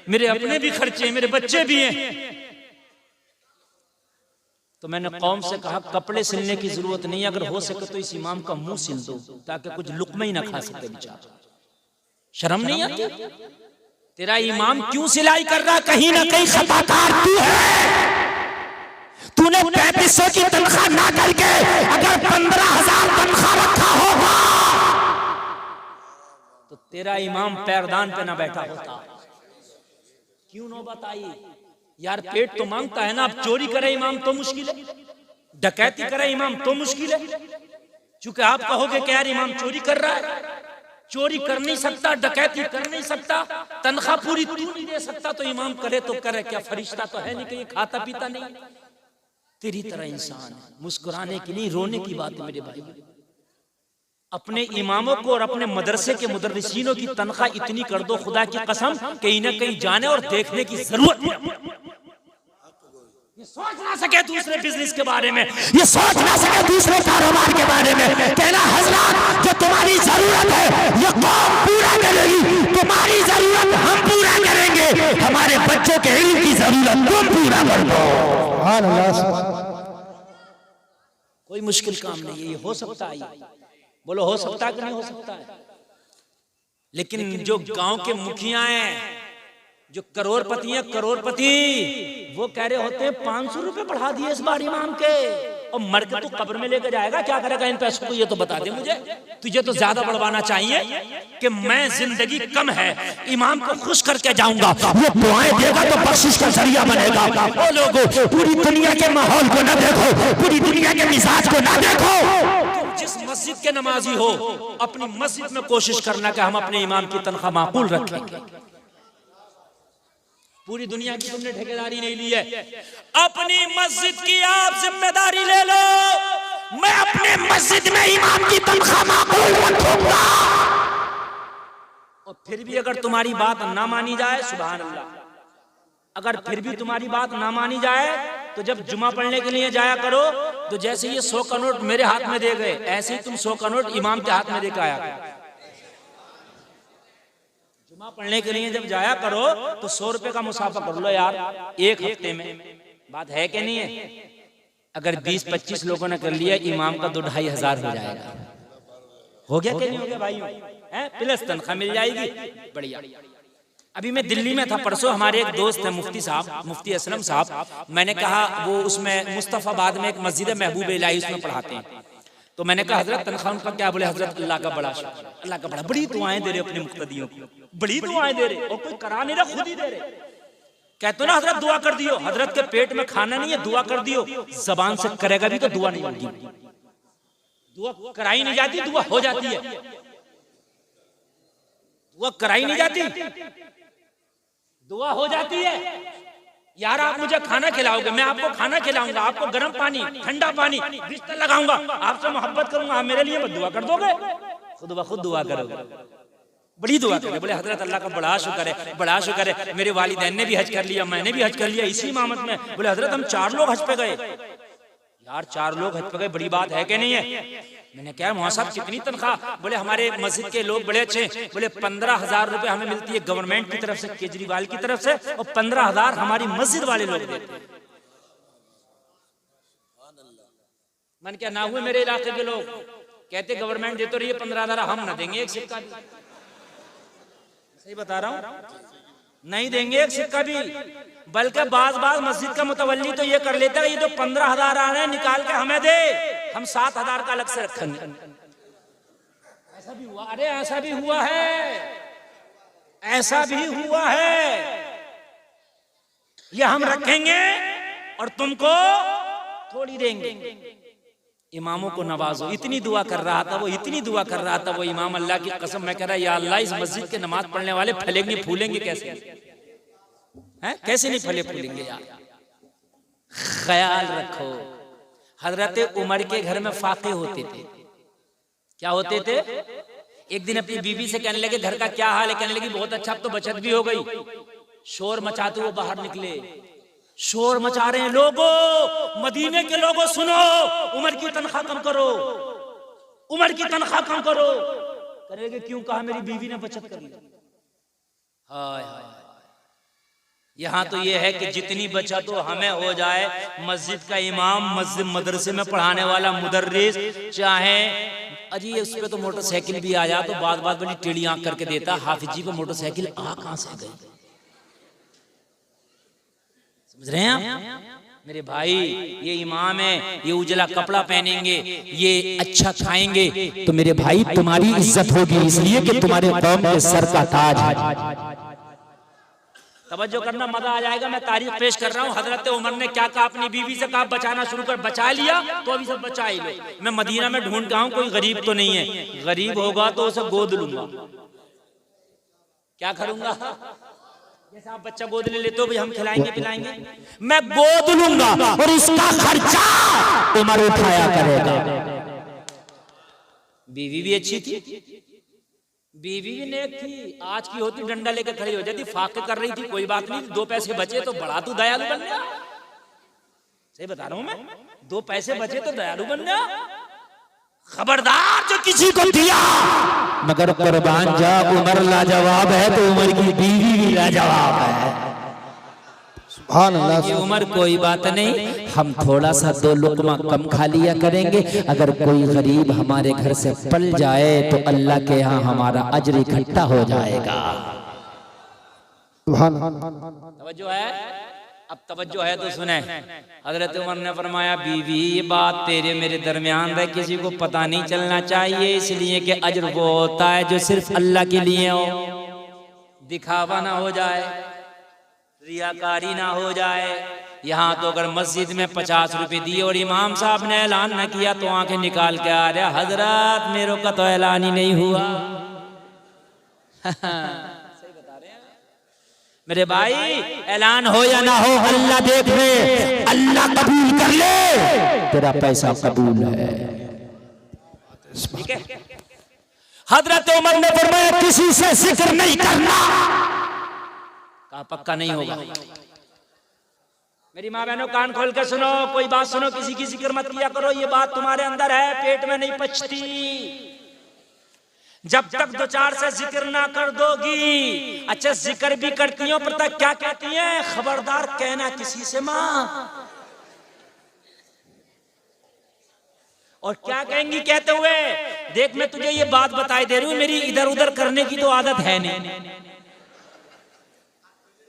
मेरे अपने भी खर्चे, मेरे बच्चे भी हैं। तो मैंने कौम से कहा कपड़े सिलने की जरूरत नहीं, अगर हो सके तो इस इमाम का मुंह सिल दो ताकि कुछ लुकमा ही ना खा सके बेचारा। शर्म नहीं आती? तेरा इमाम क्यों सिलाई कर रहा? कहीं ना कहीं खताकार तू है। तूने 3500 की तनख्वाह ना करके अगर 15,000 तनख्वाह रखा होगा तो तेरा इमाम पैरदान पे ना बैठा होता। क्यों नौबत आई? यार पेट तो मांगता है ना। अब चोरी करे इमाम तो मुश्किल है, डकैती करे इमाम तो मुश्किल है, क्योंकि आप कहोगे कि यार इमाम चोरी कर रहा है, चोरी कर नहीं सकता, डकैती कर नहीं सकता, तनख्वाह पूरी तू नहीं दे सकता, तो इमाम करे तो करे क्या? फरिश्ता तो है नहीं, कहीं खाता पीता नहीं, तेरी तरह इंसान है। मुस्कुराने की नहीं, रोने की बात है मेरे भाई। अपने इमामों को और अपने मदरसे के मुदर्रिसीनों की तनख्वाह इतनी कर दो खुदा की कसम कि इन्हें कहीं जाने और देखने की जरूरत नहीं। सोच ना सके दूसरे बिजनेस के बारे में, ये सोच ना सके दूसरे कारोबार के बारे में। कहना हजरत जो तुम्हारी जरूरत है ये कौम पूरा करेगी, तुम्हारी जरूरत हम पूरा करेंगे, हमारे बच्चों के इल्म की जरूरत तुम पूरा कर दो। सुभान अल्लाह। कोई मुश्किल काम नहीं है, ये हो सकता है। बोलो हो सकता है कि नहीं हो सकता है? लेकिन जो गांव के मुखिया हैं, जो करोड़पति हैं, करोड़पति, वो कह रहे होते हैं 500 रुपए बढ़ा दिए इस बार इमाम के, और मर के तू कब्र में लेकर जाएगा, क्या करेगा इन पैसों को? ये तो बता दे मुझे। तुझे तो ज्यादा बढ़वाना चाहिए कि मैं जिंदगी कम है, इमाम को खुश करके जाऊंगा, वो दुआएं देगा तो बख्शिश का जरिया बनेगा। ओ लोगों, पूरी दुनिया के माहौल को न देखो, पूरी दुनिया के मिजाज को न देखो। जिस मस्जिद के नमाजी हो, अपनी मस्जिद में कोशिश करना कि हम अपने इमाम की तनख्वाह माकूल रखें। पूरी दुनिया की तुमने ठेकेदारी नहीं ली है, अपनी मस्जिद की आप जिम्मेदारी ले लो। मैं अपने मस्जिद में इमाम की तनख्वाह माकूल रखूंगा। और फिर भी अगर तुम्हारी बात ना मानी जाए, सुभान अल्लाह, अगर फिर भी तुम्हारी बात ना मानी जाए तो जब जुमा पढ़ने के लिए जाया करो तो जैसे ये 100 का नोट मेरे हाथ में दे गए, ऐसे ही तुम 100 का नोट इमाम के हाथ में देकर आया करो। जुमा पढ़ने के लिए जब जाया करो तो 100 रुपए का मुसाफा कर लो यार, एक हफ्ते में। बात है कि नहीं है? अगर 20-25 लोगों ने कर लिया, इमाम का 2-2,500 हो जाएगा। हो गया कि नहीं हो गया भाई? प्लस तनख्वाह मिल जाएगी, बढ़िया। अभी मैं दिल्ली में था परसों, हमारे एक दोस्त है मुफ्ती साहब, मुफ्ती असलम साहब, मैंने कहा वो उसमें मुस्तफाबाद में एक मस्जिद है महबूब इलाही, उसमें पढ़ाते हैं। तो मैंने कहा हजरत तनख्वाह उनका क्या? बोले हजरत अल्लाह का बड़ा शुक्र, अल्लाह का बड़ा, बड़ी दुआएं दे रहे अपने मुक्तदियों को, बड़ी दुआएं दे रहे, और कोई करा नहीं रहा, खुद ही दे रहे। कहते ना हजरत दुआ कर दियो, हजरत के पेट में खाना नहीं है, दुआ कर दियो। जबान से करेगा भी तो दुआ नहीं होगी, दुआ कराई नहीं जाती, दुआ हो जाती है। दुआ कराई नहीं जाती, दुआ हो जाती है। यार आप मुझे खाना खिलाओगे, मैं आपको खाना खिलाऊंगा, आपको गर्म पानी, ठंडा पानी, बिस्तर लगाऊंगा, आपसे मोहब्बत करूंगा, आप मेरे लिए दुआ कर दोगे? खुद ब खुद दुआ करोगे, बड़ी दुआ करोगे। बोले हजरत अल्लाह का बड़ा शुक्र है, बड़ा शुक्र है, मेरे वालिदैन ने भी हज कर लिया, मैंने भी हज कर लिया इसी इमामत में। बोले हजरत हम 4 लोग हज पे गए। यार 4 लोग हज पे गए, बड़ी बात है कि नहीं है? मैंने कहा वहां साहब कितनी तनख्वाह? बोले हमारे मस्जिद के लोग बड़े अच्छे, बोले 15,000 रुपए हमें मिलती है गवर्नमेंट की तरफ से, केजरीवाल की तरफ से, और 15,000 हमारी मस्जिद वाले लोग देते हैं। मन क्या ना हुए मेरे इलाके के लोग कहते गवर्नमेंट दे तो रही है 15,000, हम ना देंगे एक सिक्का भी। सही बता रहा हूं, नहीं देंगे एक सिक्का भी। बल्कि बाज मस्जिद का मुतवल्ली तो ये कर लेता है, ये जो 15,000 आ रहे हैं निकाल के हमें दे, हम 7,000 का अलग से रखेंगे। ऐसा भी हुआ, अरे ऐसा भी हुआ है, ऐसा भी हुआ है। ये हम रखेंगे और तुमको थोड़ी देंगे। इमामों को नवाजो। इतनी दुआ कर रहा था वो, इतनी दुआ कर रहा था वो इमाम, अल्लाह की कसम मैं कह रहा या अल्लाह इस मस्जिद के नमाज पढ़ने वाले फलेंगे फूलेंगे कैसे? हैं? कैसे नहीं फले फूलेंगे यार? ख्याल रखो, हजरत उमर के घर में फाके होते थे। क्या होते थे? एक दिन अपनी बीवी से कहने लगे घर का क्या हाल है? कहने लगी बहुत अच्छा, अब तो बचत भी हो गई। शोर मचाते हुए बाहर निकले, शोर मचा रहे हैं लोगों, मदीने के लोगों सुनो, उमर की तनख्वाह कम करो, उमर की तनख्वाह कम करो। करेंगे क्यों? कहा मेरी बीवी ने बचत कर ली। हाय हाय, यहाँ तो ये है कि जितनी बचत हो हमें हो जाए। मस्जिद का इमाम, मस्जिद मदरसे में पढ़ाने वाला मुदर्रिस, चाहे अजी उस पे तो मोटरसाइकिल भी आ जाए तो बात बात बड़ी टेढ़ी आंख करके देता। हाफिज जी को मोटरसाइकिल आ कहां से गई? समझ रहे हैं आप मेरे भाई? ये इमाम है, ये उजला कपड़ा पहनेंगे, ये अच्छा खाएंगे तो मेरे भाई तुम्हारी इज्जत होगी, इसलिए कि तुम्हारे कौम के सर का ताज है। तवज्जो करना, मजा आ जाएगा। मैं तारीख पेश कर रहा हूँ। हजरत उमर ने क्या कहा? अपनी बीवी से कहा बचाना शुरू कर। बचा लिया तो अभी सब बचा ही लो। मैं मदीना में ढूंढ रहा हूँ कोई गरीब तो नहीं है, गरीब होगा तो उसे गोद लूंगा। क्या करूंगा? जैसे आप बच्चा गोद ले लेते हो, भाई हम खिलाएंगे पिलाएंगे, मैं गोद लूंगा और इसका खर्चा उमर उठाया करेगा। बीवी भी अच्छी थी, बीवी भी नेक थी। आज की होती डंडा लेकर खड़ी हो जाती, फाके कर रही थी, कोई बात नहीं, 2 पैसे बचे तो बड़ा तू दयालु बन गया। सही बता रहा हूं मैं, 2 पैसे बचे तो दयालु बन जाओ। खबरदार जो किसी को दिया मगर कुर्बान जा, उमर लाजवाब है तो उमर की बीवी भी लाजवाब है। सुभान अल्लाह। ये उमर कोई बात नहीं, हम थोड़ा सा 2 लुकमा कम खा लिया करेंगे। अगर कोई गरीब हमारे घर से पल जाए तो अल्लाह के यहाँ हमारा अजर इकट्ठा हो जाएगा। सुभान। तवज्जो है, अब तवज्जो है तो सुने। हजरत उमर ने फरमाया, बीवी ये बात तेरे मेरे दरमियान रहे, किसी को पता नहीं चलना चाहिए, इसलिए कि अजर वो होता है जो सिर्फ अल्लाह के लिए हो, दिखावा ना हो जाए, रियाकारी ना हो जाए। यहाँ तो अगर मस्जिद में 50 रुपए दिए और इमाम साहब ने ऐलान न किया तो आंखें निकाल के आ रहा, हजरत मेरे का तो ऐलान ही नहीं हुआ। सही बता रहे हैं मेरे भाई, ऐलान हो या ना हो अल्लाह देख ले, अल्लाह कबूल कर ले, तेरा पैसा कबूल है। ठीक है। हजरत उमर ने फरमाया किसी से जिक्र नहीं करना, कहा पक्का नहीं होगा। मेरी माँ बहनों कान खोल के सुनो, कोई बात सुनो, किसी की जिक्र मत किया करो, ये बात तुम्हारे अंदर है, पेट में नहीं पचती। जब तक 2-4 से जिक्र ना कर दोगी। अच्छा जिक्र भी करती हो, पता क्या कहती हैं? खबरदार कहना किसी से माँ। और क्या कहेंगी कहते हुए, देख मैं तुझे ये बात बताई दे रही हूं, मेरी इधर उधर करने की तो आदत है नहीं,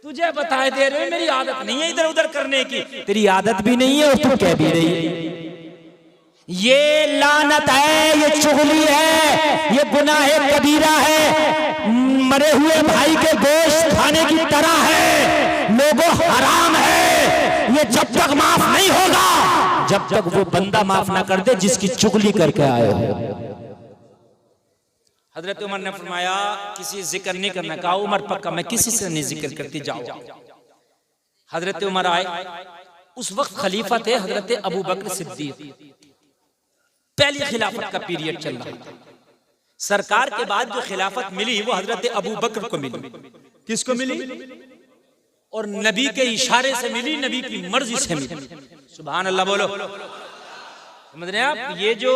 तुझे बताए दे रहे हो मेरी आदत नहीं है इधर उधर करने की। तेरी आदत भी नहीं है और तू कह भी नहीं है। ये लानत है, ये चुगली है, ये गुनाह कबीरा है, मरे हुए भाई के गोश्त खाने की तरह है, लोगों हराम है। ये जब तक माफ नहीं होगा, जब तक वो बंदा माफ ना कर दे जिसकी चुगली करके आए हो। हजरत उमर ने फरमाया किसी जिक्र नहीं करना। कहा उमर पक्का मैं किसी से नहीं जिक्र करती, जाओ। हजरत उमर आए, उस वक्त खलीफा थे हजरत अबू बकर सिद्दीक, पहली खिलाफत का पीरियड चल रहा था। सरकार के बाद जो खिलाफत मिली वो हजरत अबू बकर को मिली। किसको मिली? और नबी के इशारे से मिली, नबी की मर्जी से मिली। सुभान अल्लाह बोलो। समझ रहे हैं आप? ये जो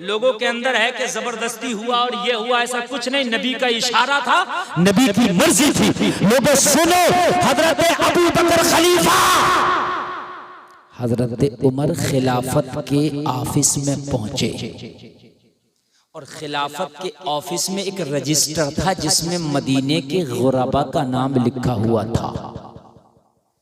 लोगों के अंदर है कि जबरदस्ती हुआ और ये हुआ, ऐसा कुछ नहीं, नबी का इशारा था, नबी की मर्जी थी। लोगों सुनो, हजरत अबू बकर खलीफा, हजरत उमर खिलाफत के ऑफिस में पहुंचे और खिलाफत के ऑफिस में एक रजिस्टर था जिसमें मदीने के गुरबा का नाम लिखा हुआ था।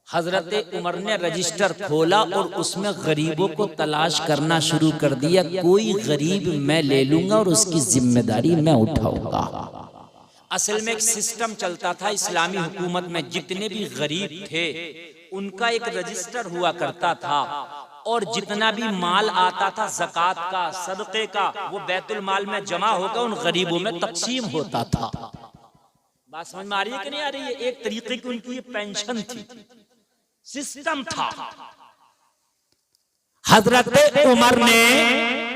हजरत उमर ने रजिस्टर खोला और उसमें गरीबों को तलाश करना शुरू कर दिया। कोई गरीब मैं ले लूंगा और उसकी जिम्मेदारी मैं उठाऊंगा। असल में एक सिस्टम चलता था इस्लामी हुकूमत में, जितने भी गरीब थे उनका एक रजिस्टर हुआ करता था और जितना भी माल आता था ज़कात का, सदक़े का, वो बैतुल माल में जमा होकर उन गरीबों में तकसीम होता था। बात समझ में आ रही है कि नहीं आ रही है? एक तरीके की उनकी ये पेंशन थी, सिस्टम था। हजरत उमर ने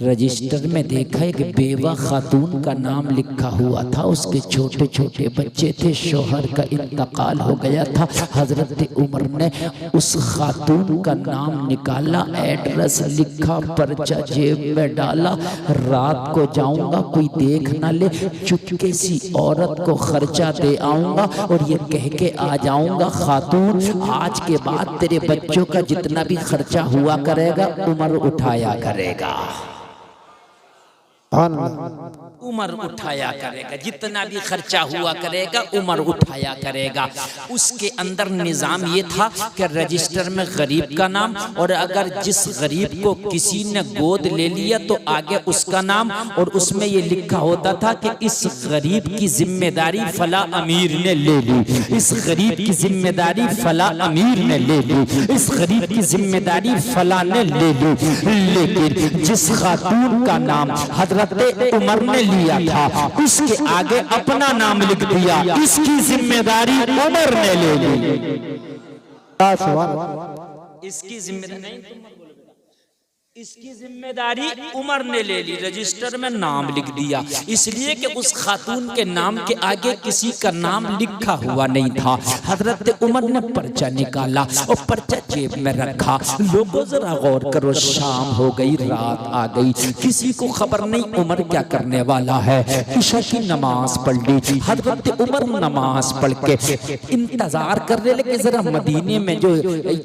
रजिस्टर में देखा एक बेवा खातून का नाम लिखा हुआ था, उसके छोटे छोटे बच्चे थे, शोहर का इंतकाल हो गया था। हजरत उमर ने उस खातून का नाम निकाला, एड्रेस लिखा, पर्चा जेब में डाला, रात को जाऊंगा कोई देख ना ले, चुपके सी औरत को खर्चा दे आऊंगा और ये कह के आ जाऊंगा, खातून आज के बाद तेरे बच्चों का जितना भी खर्चा हुआ करेगा उमर उठाया करेगा। उमर उठाया करेगा, जितना भी खर्चा हुआ करेगा उमर उठाया करेगा। उसके अंदर निजाम ये था कि रजिस्टर में गरीब का नाम, और अगर जिस गरीब को किसी ने गोद ले लिया तो आगे उसका नाम, और उसमें ये लिखा होता था कि इस गरीब की जिम्मेदारी फला अमीर ने ले ली, इस गरीब की जिम्मेदारी फला अमीर ने ले ली, इस गरीब की जिम्मेदारी फला ने ले ली। लेकिन जिस खातून का नाम हजरत उमर ने लिया था उसके आगे अपना नाम लिख दिया, इसकी जिम्मेदारी उमर ने ले ली। इसकी जिम्मेदारी नहीं, इसकी जिम्मेदारी उमर ने ले ली, रजिस्टर में नाम लिख दिया, इसलिए कि उस खातून के नाम के आगे किसी का नाम लिखा हुआ नहीं था। हजरत उमर ने पर्चा निकाला और पर्चा जेब में रखा। लोगों जरा गौर करो, शाम हो गई, रात आ गई, किसी को खबर नहीं उमर क्या करने वाला है। ईशा की नमाज पढ़ ली। हजरत उमर नमाज पढ़ के इंतजार करने लगे जरा मदीने में जो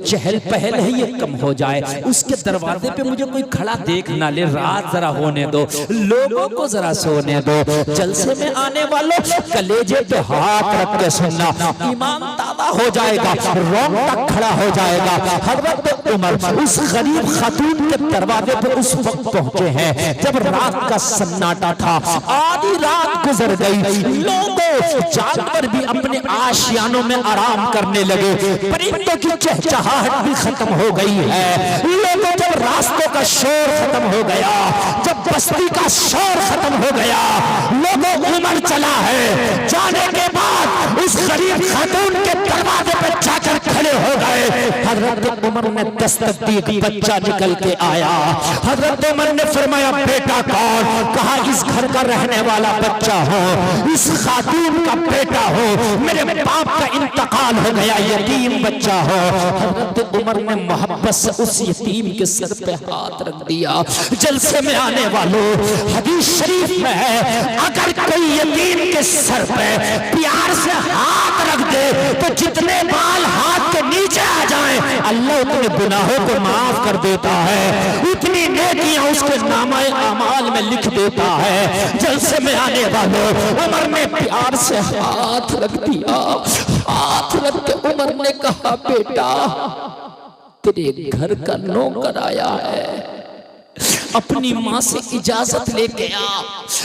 चहल पहल है ये कम हो जाए, उसके दरवाजे पे मुझे कोई खड़ा देख ना ले, रात जरा होने दो, लोगों को जरा सोने दो। जलसे में आने वालों कलेजे पे हाथ रख के सुनना, ईमान ताज़ा हो जाएगा, रोंगटा खड़ा हो जाएगा। हजरत उमर उस गरीब खातून के दरवाजे पे उस वक्त पहुंचे हैं जब रात का सन्नाटा था, आधी रात गुजर गई, लोगों जानवर भी अपने आशियानों में आराम करने लगे, परिंदों की चहचहाहट भी खत्म हो गई है। लोगों जब रास्तों का शोर खत्म हो गया, जब बस्ती का शोर खत्म हो गया, लोगों उमर चला है, जाने के बाद उस गरीब खातून के दरवाजे पर जाकर खड़े हो गए। हजरत उमर ने दस्तक दी, एक बच्चा निकल के आया। हजरत उमर ने फरमाया बेटा कौन? कहा इस घर का रहने वाला बच्चा हो, इस खातून का बेटा हो, मेरे बाप का इंतकाल हो गया, यतीम बच्चा हो। हजरत उमर ने मोहब्बत से उस यतीम के सर पे हाथ रख दिया। जलसे में आने वालों, हदीस शरीफ में है अगर कोई यतीम के सर पे प्यार से हाथ रख दे तो जितने बाल हाथ के नीचे आ जाएं अल्लाह उतने गुनाहों को माफ कर देता है, उतनी नेकियां उसके नामे अमाल में लिख देता है। जलसे में आने वालों, उमर ने प्यार से हाथ रख दिया। हाथ रख के उमर ने कहा बेटा तेरे घर का नौकर आया है, अपनी माँ से इजाजत लेके आ।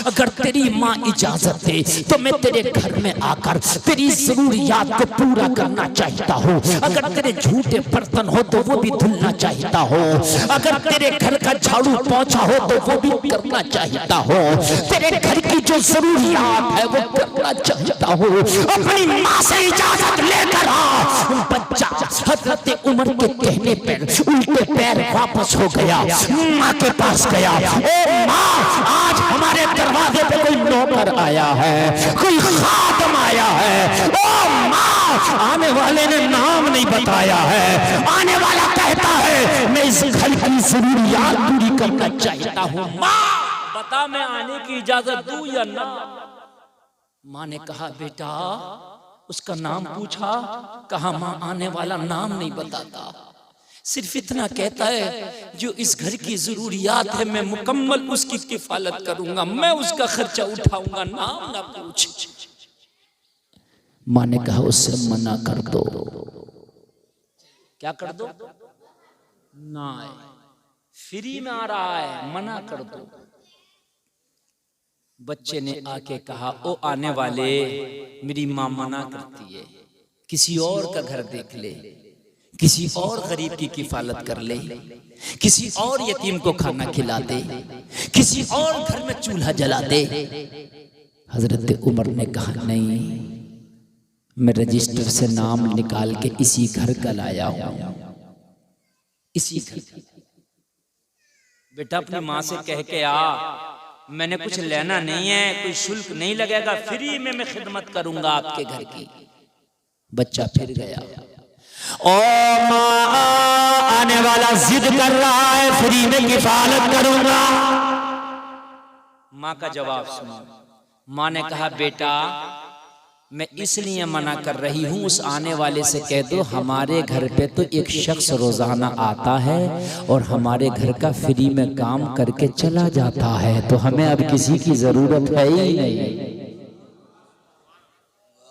अगर तेरी माँ इजाजत दे तो मैं तेरे घर में आकर तेरी जरूरियात को पूरा करना चाहता हूँ। अगर तेरे झूठे बर्तन हो तो वो भी धुलना चाहता हूँ। अगर तेरे घर का झाड़ू पोंछा हो तो वो भी करना चाहता हूँ। तेरे घर की जो जरूरियात है वो करना चाहता हूँ। अपनी माँ से इजाजत लेकर आ। बच्चा हजरत उमर के कहने पर उल्टे पैर वापस हो गया, माँ के पास गया। ओ माँ, आज हमारे दरवाजे पे कोई नौकर आया है, कोई खादम आया है। ओ माँ, आने वाले ने नाम नहीं बताया है, आने वाला कहता है मैं इस घर की जरूरियात पूरी करना चाहता हूँ। माँ बता मैं आने की इजाजत दूं या ना? माँ ने कहा बेटा उसका नाम पूछा, कहा माँ आने वाला नाम नहीं बताता, सिर्फ इतना कहता है जो इस घर की जरूरियात है मैं मुकम्मल उसकी किफालत करूंगा, मैं उसका खर्चा उठाऊंगा, नाम ना पूछ। माँ ने कहा उससे मना कर दो। क्या कर दो? ना आए, फ्री में आ रहा है, मना कर दो। बच्चे ने आके कहा ओ आने वाले, मेरी माँ मना करती है, किसी और का घर देख ले, किसी और गरीब की किफालत कर ले, किसी और यतीम को खाना खिला दे, किसी और घर में चूल्हा जला दे। हजरत उमर ने कहा नहीं, मैं रजिस्टर से नाम निकाल के इसी घर का लाया हूं, इसी घर। बेटा अपनी माँ से कह के आ, मैंने कुछ लेना नहीं है, कोई शुल्क नहीं लगेगा, फ्री में मैं खिदमत करूंगा आपके घर की। बच्चा फिर गया। ओ माँ, आने वाला जिद कर रहा है फ्री में किफालत करूंगा। माँ का जवाब सुनो। माँ ने कहा बेटा मैं इसलिए मना कर रही हूँ, उस आने वाले से कह दो हमारे घर पे तो एक शख्स रोजाना आता है और हमारे घर का फ्री में काम करके चला जाता है, तो हमें अब किसी की जरूरत है ही नहीं।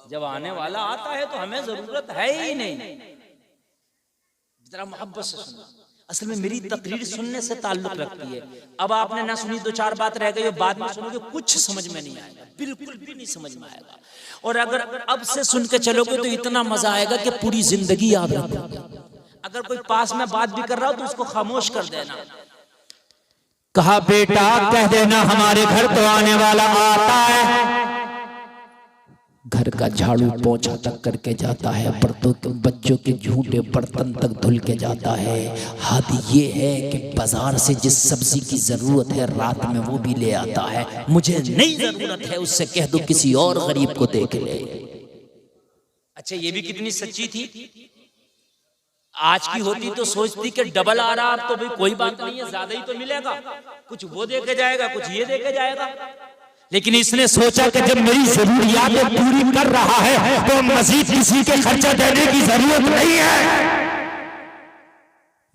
जब आने वाला आता है तो हमें जरूरत है ही नहीं। जरा मोहब्बत से सुनो, असल में मेरी तकरीर सुनने से ताल्लुक रखती है। अब आपने ना सुनी, दो चार बात रह गई, बाद में सुनोगे कुछ समझ में नहीं आएगा, बिल्कुल भी नहीं समझ में आएगा। और अगर अब से सुन के चलोगे तो इतना मजा आएगा कि पूरी जिंदगी याद रखोगे। अगर कोई पास में बात भी कर रहा हो तो उसको खामोश कर देना। कहा बेटा कह देना हमारे घर तो आने वाला आता है। घर का झाड़ू पोछा तक करके जाता है, बच्चों के झूठे बर्तन तक धुल के जाता है। हद ये है कि बाजार से जिस सब्जी की जरूरत है रात में वो भी ले आता है। मुझे नहीं जरूरत है उससे कह दो किसी और गरीब को देख ले। अच्छा ये भी कितनी सच्ची थी। आज की होती तो सोचती कि डबल आ रहा, अब तो भाई कोई बात नहीं है, ज्यादा ही तो मिलेगा, कुछ वो देके जाएगा कुछ ये देके जाएगा। लेकिन इसने सोचा कि जब मेरी जरूरियातें पूरी कर रहा है तो मजीद किसी के खर्चा देने की जरूरत नहीं है।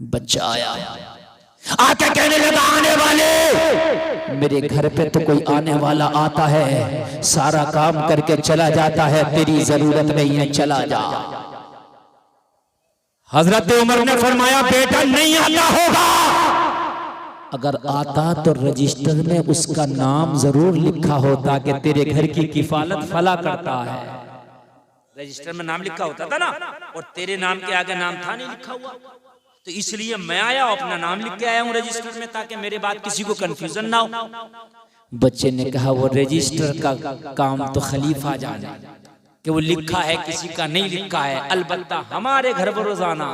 बच्चा आया, आके कहने लगा आने वाले, मेरे घर पे तो कोई आने वाला आता है, सारा काम करके चला जाता है, तेरी जरूरत नहीं है, चला जा। हजरत उमर ने फरमाया बेटा नहीं आता होगा, अगर आता तो रजिस्टर में उसका नाम जरूर लिखा होता कि तेरे घर की किफालत फला करता है। रजिस्टर में नाम लिखा होता था ना, और तेरे नाम के आगे नाम था नहीं लिखा हुआ, तो इसलिए मैं आया अपना नाम लिख के आया हूँ रजिस्टर में, ताकि मेरे बाद किसी को कंफ्यूजन ना हो। बच्चे ने कहा वो रजिस्टर का काम तो खलीफा जाने कि वो लिखा है किसी का नहीं लिखा है, अलबत्ता हमारे घर पर रोजाना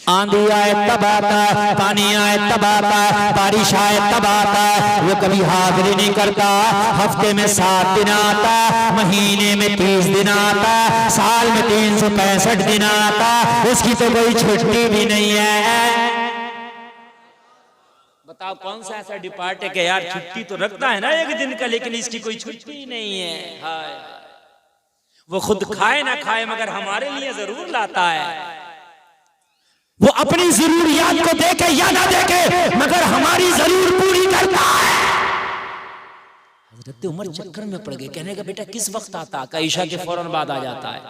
आंधी आए तब आता, पानी आए तब आता, बारिश आए तब आता, वो कभी हाजिरी नहीं करता। हफ्ते में 7 दिन आता, महीने में 30 दिन आता, साल में 365 दिन आता, उसकी तो कोई छुट्टी भी नहीं है। बताओ कौन सा ऐसा डिपार्ट है कि यार छुट्टी तो रखता है ना एक दिन का, लेकिन इसकी कोई छुट्टी नहीं है। हाय, वो खुद खाए ना खाए मगर हमारे लिए जरूर लाता है। वो अपनी जरूरियात को देके या ना देके मगर हमारी जरूर पूरी करता है। हजरत उमर चक्कर में पड़ गए, कहने का बेटा किस वक्त आता है? ईशा के फौरन बाद आ जाता है,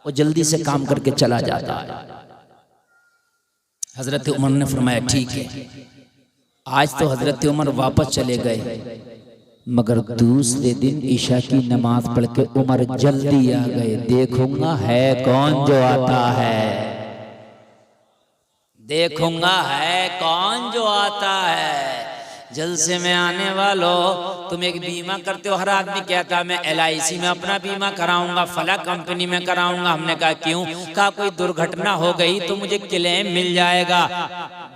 वो जल्दी से काम करके चला जाता है। हजरत उमर ने फरमाया ठीक है। आज तो हजरत उमर वापस चले गए, मगर दूसरे दिन ईशा की नमाज पढ़ के उमर जल्दी आ गए। देखूंगा है कौन जो आता है, देखूंगा है कौन जो आता है। जलसे में आने वालों, तुम एक बीमा करते हो, हर आदमी कहता है मैं LIC में अपना बीमा कराऊंगा, फला कंपनी में कराऊंगा। हमने कहा क्यों? कहा कोई दुर्घटना हो गई तो मुझे क्लेम मिल जाएगा।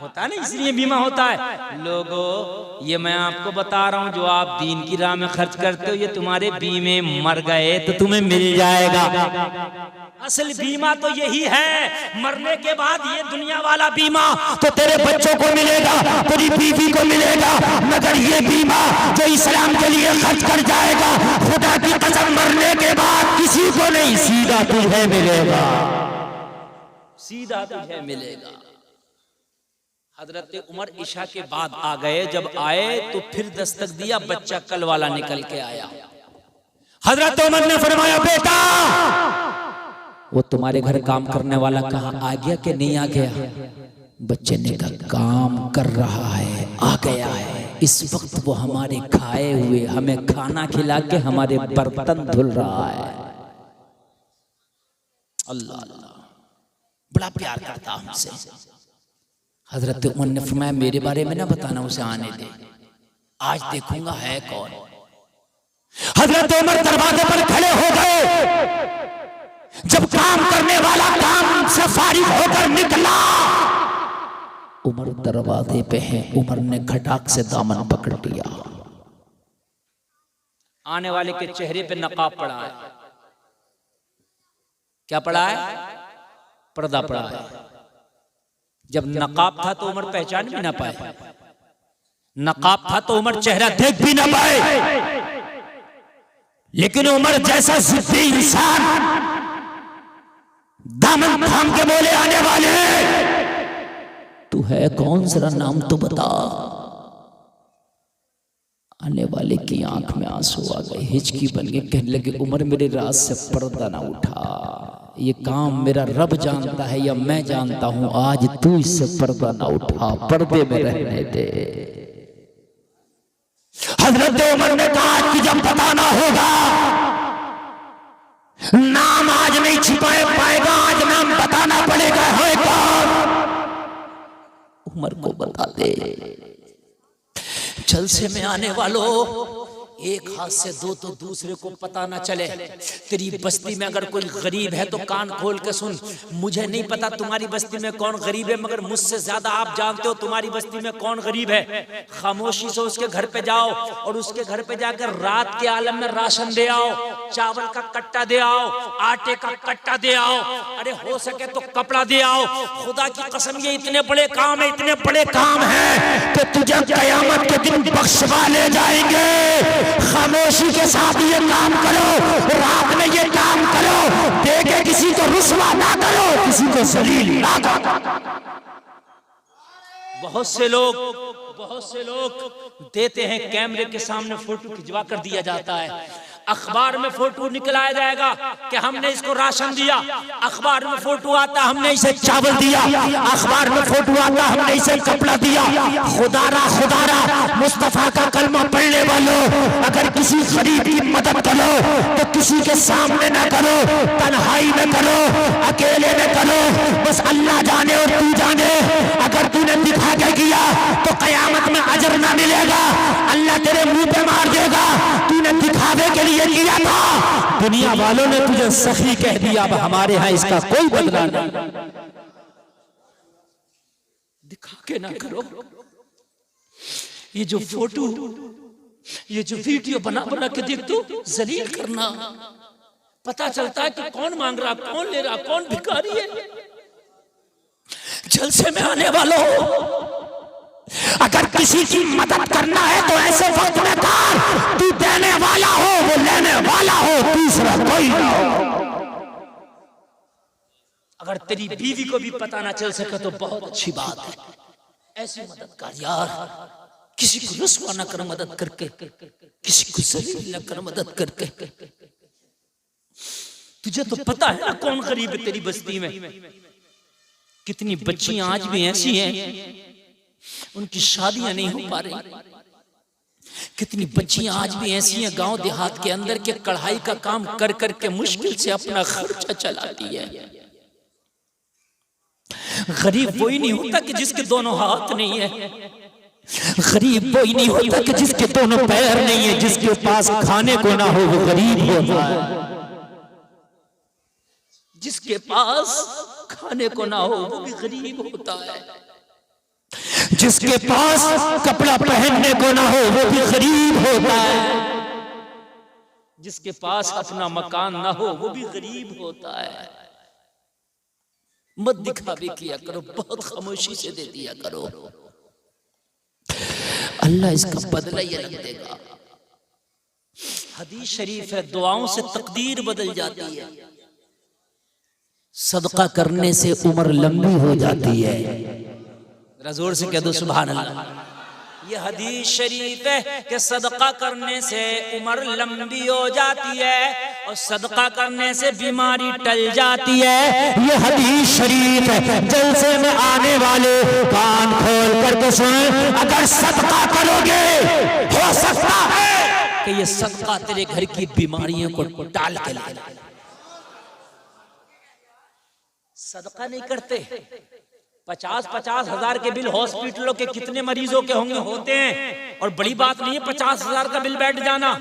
होता नहीं, इसलिए बीमा होता है। लोगों ये मैं आपको बता रहा हूँ, जो आप दीन की राह में खर्च करते हो ये तुम्हारे बीमे मर गए तो तुम्हें मिल जाएगा। असल बीमा तो यही है, मरने के बाद ये दुनिया वाला बीमा तो तेरे बच्चों को मिलेगा, तेरी बीवी को मिलेगा, मगर ये बीमा जो इस्लाम के लिए खर्च कर जाएगा, खुदा की कसम मरने के बाद किसी को नहीं, सीधा तुझे मिलेगा, सीधा तुझे मिलेगा। हजरत उमर ईशा के बाद आ गए, जब आए तो फिर दस्तक दिया, बच्चा कल वाला निकल के आया। हजरत उमर ने फरमाया बेटा वो तुम्हारे घर काम करने वाला कहाँ आ गया कि नहीं आ गया? बच्चे ने कहा काम कर रहा है, आ गया है। इस वक्त वो हमारे खाए हुए हमें खाना खिला के हमारे बर्तन धुल रहा है। अल्लाह अल्लाह, बड़ा प्यार करता हमसे। हजरत उमर ने फरमाया मेरे बारे में ना बताना, उसे आने दे, आज देखूंगा है कौन। हजरत उमर दरवाजे पर खड़े हो गए। जब काम करने वाला काम से फारिग होकर निकला, उमर दरवाजे पे है, उमर ने खटाक से दामन पकड़ लिया। आने वाले के चेहरे पे नकाब पड़ा है। क्या पड़ा है? पर्दा पड़ा है। जब नकाब था तो उमर पहचान भी ना पाए, नकाब था तो उमर चेहरा देख भी ना पाए। लेकिन उमर जैसा जिद्दी इंसान दामन थाम के बोले आने वाले तू है कौन, जरा नाम तो बता। आने वाले की आंख में आंसू आ गए, हिचकी बन गई, कहने लगे उमर मेरे राज से पर्दा ना उठा, ये काम मेरा रब जानता है या मैं जानता हूं, आज तू इससे पर्दा ना उठा, पर्दे में रहने दे। हजरत उमर ने कहा कि जब बताना होगा, नाम आज नहीं छिपाए पाएगा, आज नाम बताना पड़ेगा है कौन। उमर को बता दे। जलसे में आने वालों, एक हाथ से दो तो दूसरे को पता ना चले। तेरी बस्ती में अगर कोई गरीब है तो कान खोल के सुन। मुझे नहीं पता तुम्हारी बस्ती में कौन गरीब है, मगर मुझसे ज्यादा आप जानते हो तुम्हारी बस्ती में कौन गरीब है। खामोशी से उसके घर पे जाओ और उसके घर पे जाकर रात के आलम में राशन दे आओ, चावल का कट्टा दे आओ, आटे का कट्टा दे आओ, अरे हो सके तो कपड़ा दे आओ। खुदा की कसम ये इतने बड़े काम है, इतने बड़े काम है कि तुझे कयामत के दिन बख्शवा ले जाएंगे। खामोशी के साथ ये काम करो, रात में ये काम करो, देखे किसी को रुस्वा ना करो, किसी को जलील ना करो। बहुत से लोग देते हैं, कैमरे के सामने फोटो खिंचवा कर दिया जाता है, अखबार में फोटो निकलाया जाएगा कि हमने इसको राशन दिया, अखबार में फोटो आता हमने इसे चावल दिया, अखबार में फोटो आता हमने इसे कपड़ा दिया। खुदारा मुस्तफा का कलमा पढ़ने वालों, अगर किसी गरीब की मदद करो तो किसी के सामने न करो, तन्हाई में करो, अकेले में करो, बस अल्लाह जाने और तू जाने। अगर तूने दिखा के किया तो कयामत में अजर ना मिलेगा, अल्लाह तेरे मुंह पे मार देगा। तूने दिखावे के लिए किया था, दुनिया वालों ने तुझे सखी कह दिया, अब हमारे यहाँ इसका कोई बदला नहीं। दिखा के ना करो। ये जो फोटो, ये जो वीडियो बना बना के देख दो, जलील करना, पता चलता है कि कौन मांग रहा, कौन ले रहा, कौन भिखारी है। जलसे में आने वालों, अगर किसी की मदद करना है तो ऐसे वक्त में कर, तू देने वाला हो वो लेने वाला हो, तीसरा कोई ना हो। अगर तेरी बीवी को भी पता ना चल सके तो बहुत अच्छी बात है, ऐसी मदद कर यार। किसी को रुस्वा न कर मदद करके, किसी को जलील न कर मदद करके। तुझे तो पता है ना कौन गरीब है तेरी बस्ती में। कितनी बच्चियां आज भी ऐसी हैं उनकी शादियां नहीं हो पा रही। कितनी बच्चियां आज भी ऐसी हैं गांव देहात के अंदर के कढ़ाई का काम कर करके मुश्किल से अपना खर्चा चलाती है। गरीब वही नहीं होता कि जिसके दोनों हाथ नहीं है, गरीब वही नहीं होता कि जिसके दोनों पैर नहीं है, जिसके पास खाने को ना हो वो गरीब होता है। जिसके पास खाने को ना हो वो भी गरीब होता है। जिसके पास कपड़ा पहनने को ना हो वो भी गरीब होता है। जिसके पास अपना मकान ना हो वो भी गरीब होता है। मत दिखावे किया करो, बहुत खामोशी से दे दिया करो, अल्लाह इसका बदला ये रख देगा। हदीस शरीफ है, दुआओं से तकदीर बदल जाती है, सदका करने से उम्र लंबी हो जाती है। जोर से कह दो सुभान अल्लाह। ये हदीस शरीफ है कि सदका करने से उम्र लंबी हो जाती है और सदका करने से बीमारी टल जाती है। ये हदीस शरीफ है, जलसे में आने वाले कान खोल करके सुन। अगर सदका करोगे हो सकता है कि ये सदका तेरे घर की बीमारियों को टाल के लाए। सदका नहीं करते, 50-50 हजार के बिल हॉस्पिटलों के कितने मरीजों के होते हैं। और बड़ी बात नहीं है 50 हजार का बिल बैठ जाना,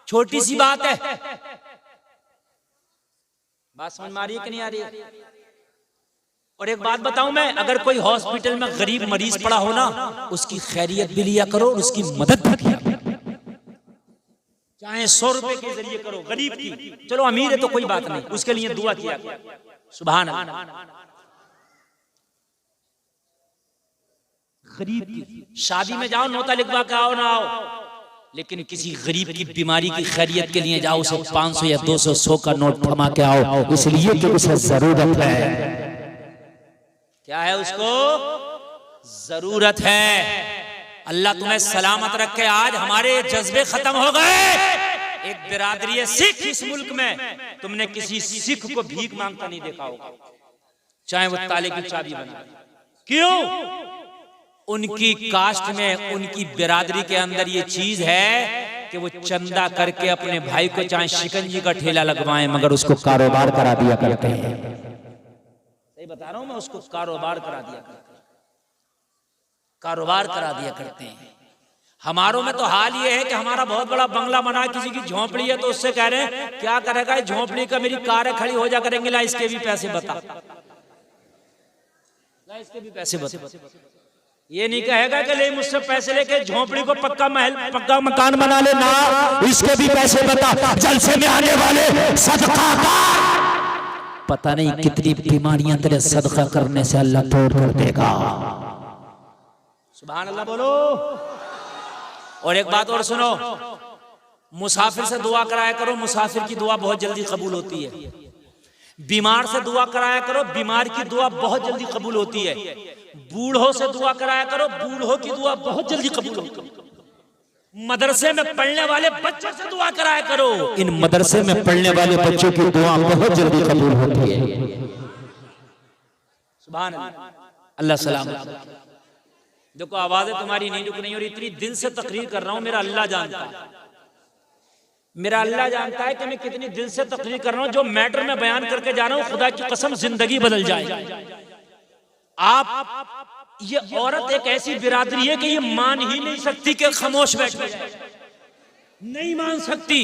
छोटी सी बात है। बात समझ में आ रही है कि नहीं आ रही है? और एक बात बताऊं मैं, अगर कोई हॉस्पिटल में गरीब मरीज पड़ा हो ना, उसकी खैरियत भी लिया करो, उसकी मदद भी किया करो, चाहे 100 रुपए के जरिए करो। गरीब की, चलो अमीर है तो कोई बात नहीं, उसके लिए दुआ किया करो। सुभान अल्लाह। गरीब की शादी में जाओ, नोता लिखवा के आओ ना आओ, लेकिन किसी गरीब की बीमारी की खैरियत के लिए जाओ, उसे 500 या 200 100 का नोट थमा के आओ, इसलिए कि उसे जरूरत है। क्या है? उसको जरूरत है। अल्लाह तुम्हें सलामत रखे। आज हमारे जज्बे खत्म हो गए। एक बिरादरी है सिख इस मुल्क में, तुमने किसी सिख को भीख मांगता नहीं देखा होगा, चाहे वो ताले की चाबी बना। क्यों? उनकी कास्ट में, उनकी बिरादरी के अंदर ये चीज है कि वो चंदा करके अपने भाई को चाहे शिकंजी का ठेला लगवाएं, मगर उसको कारोबार करा दिया करते हैं। सही बता रहा हूं मैं, उसको कारोबार करा दिया करते हैं, कारोबार करा दिया करते हैं। हमारों में तो हाल ये है कि हमारा बहुत बड़ा बंगला बना, किसी की झोंपड़ी है तो उससे कह रहे हैं क्या करेगा इस झोंपड़ी का, मेरी कारें खड़ी हो जा करेंगे, ला इसके भी पैसे बता, ला इसके भी पैसे बता। ये नहीं कहेगा कि ले मुझसे पैसे लेके झोंपड़ी को पक्का महल पक्का मकान बना ले, ना इसके भी पैसे बता। जलसे में आने वाले सदकाकार, पता नहीं कितनी बीमारियां तेरे सदका करने से अल्लाह तोड़ कर देगा। सुभान अल्लाह बोलो। और एक बात और सुनो, मुसाफिर से दुआ कराया करो, मुसाफिर की दुआ बहुत जल्दी कबूल होती है। बीमार से दुआ कराया करो, बीमार की दुआ बहुत जल्दी कबूल होती है। बूढ़ों से दुआ कराया करो, बूढ़ों की दुआ बहुत जल्दी कबूल होती है। मदरसे में पढ़ने वाले बच्चों से दुआ कराया करो, इन मदरसे में पढ़ने वाले बच्चों की दुआ बहुत जल्दी कबूल होती है। सुभान अल्लाह सलाम। देखो आवाजें तुम्हारी नहीं रुक रही और इतनी दिल से तकरीर कर रहा हूं, मेरा अल्लाह जानता है, मेरा अल्लाह जानता है कि मैं कितनी दिल से तकरीर कर रहा हूं। जो मैटर में बयान करके जा रहा हूं, खुदा की कसम जिंदगी बदल जाए। आप ये औरत एक ऐसी बिरादरी है कि ये मान ही नहीं सकती कि खामोश बैठ जाए, नहीं मान सकती।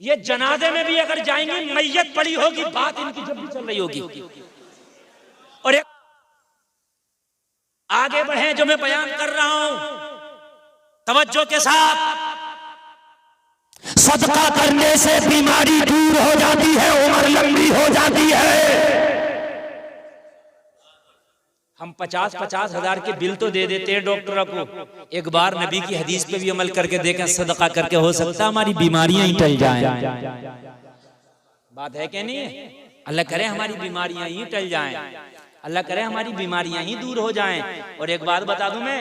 ये जनाजे में भी अगर जाएंगी, मैयत पड़ी होगी, बात इनकी जब भी चल रही होगी। और एक आगे बढ़े, जो मैं बयान कर रहा हूं तवज्जो के साथ। सदका करने से बीमारी दूर हो जाती है, उम्र लंबी हो जाती है। हम 50-50 हजार के बिल तो दे देते हैं डॉक्टर को, एक बार नबी की हदीस पे भी अमल करके देखें, सदका करके हो सकता है हमारी बीमारियां ही टल जाएं। बात है कि नहीं है? अल्लाह करे हमारी बीमारियां ही टल जाएं, अल्लाह करे हमारी बीमारियां ही दूर हो जाएं। और एक बात बता दूं मैं,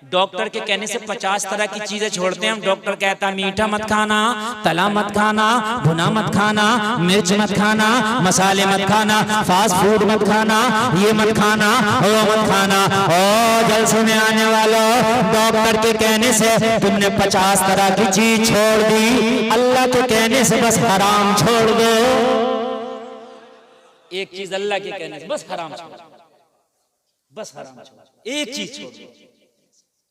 डॉक्टर के कहने से 50 तरह की चीजें छोड़ते हैं हम। डॉक्टर कहता है मीठा मत खाना, तला मत खाना, भुना मत खाना, मिर्च मत खाना, मसाले मत खाना, फास्ट फूड मत खाना, ये मत खाना, वो मत खाना। और जलसे में आने वालों, डॉक्टर के कहने से तुमने 50 तरह की चीज छोड़ दी, अल्लाह के कहने से बस हराम छोड़ दो। एक चीज अल्लाह के कहने से बस हराम छोड़, बस हराम छोड़, एक चीज छोड़,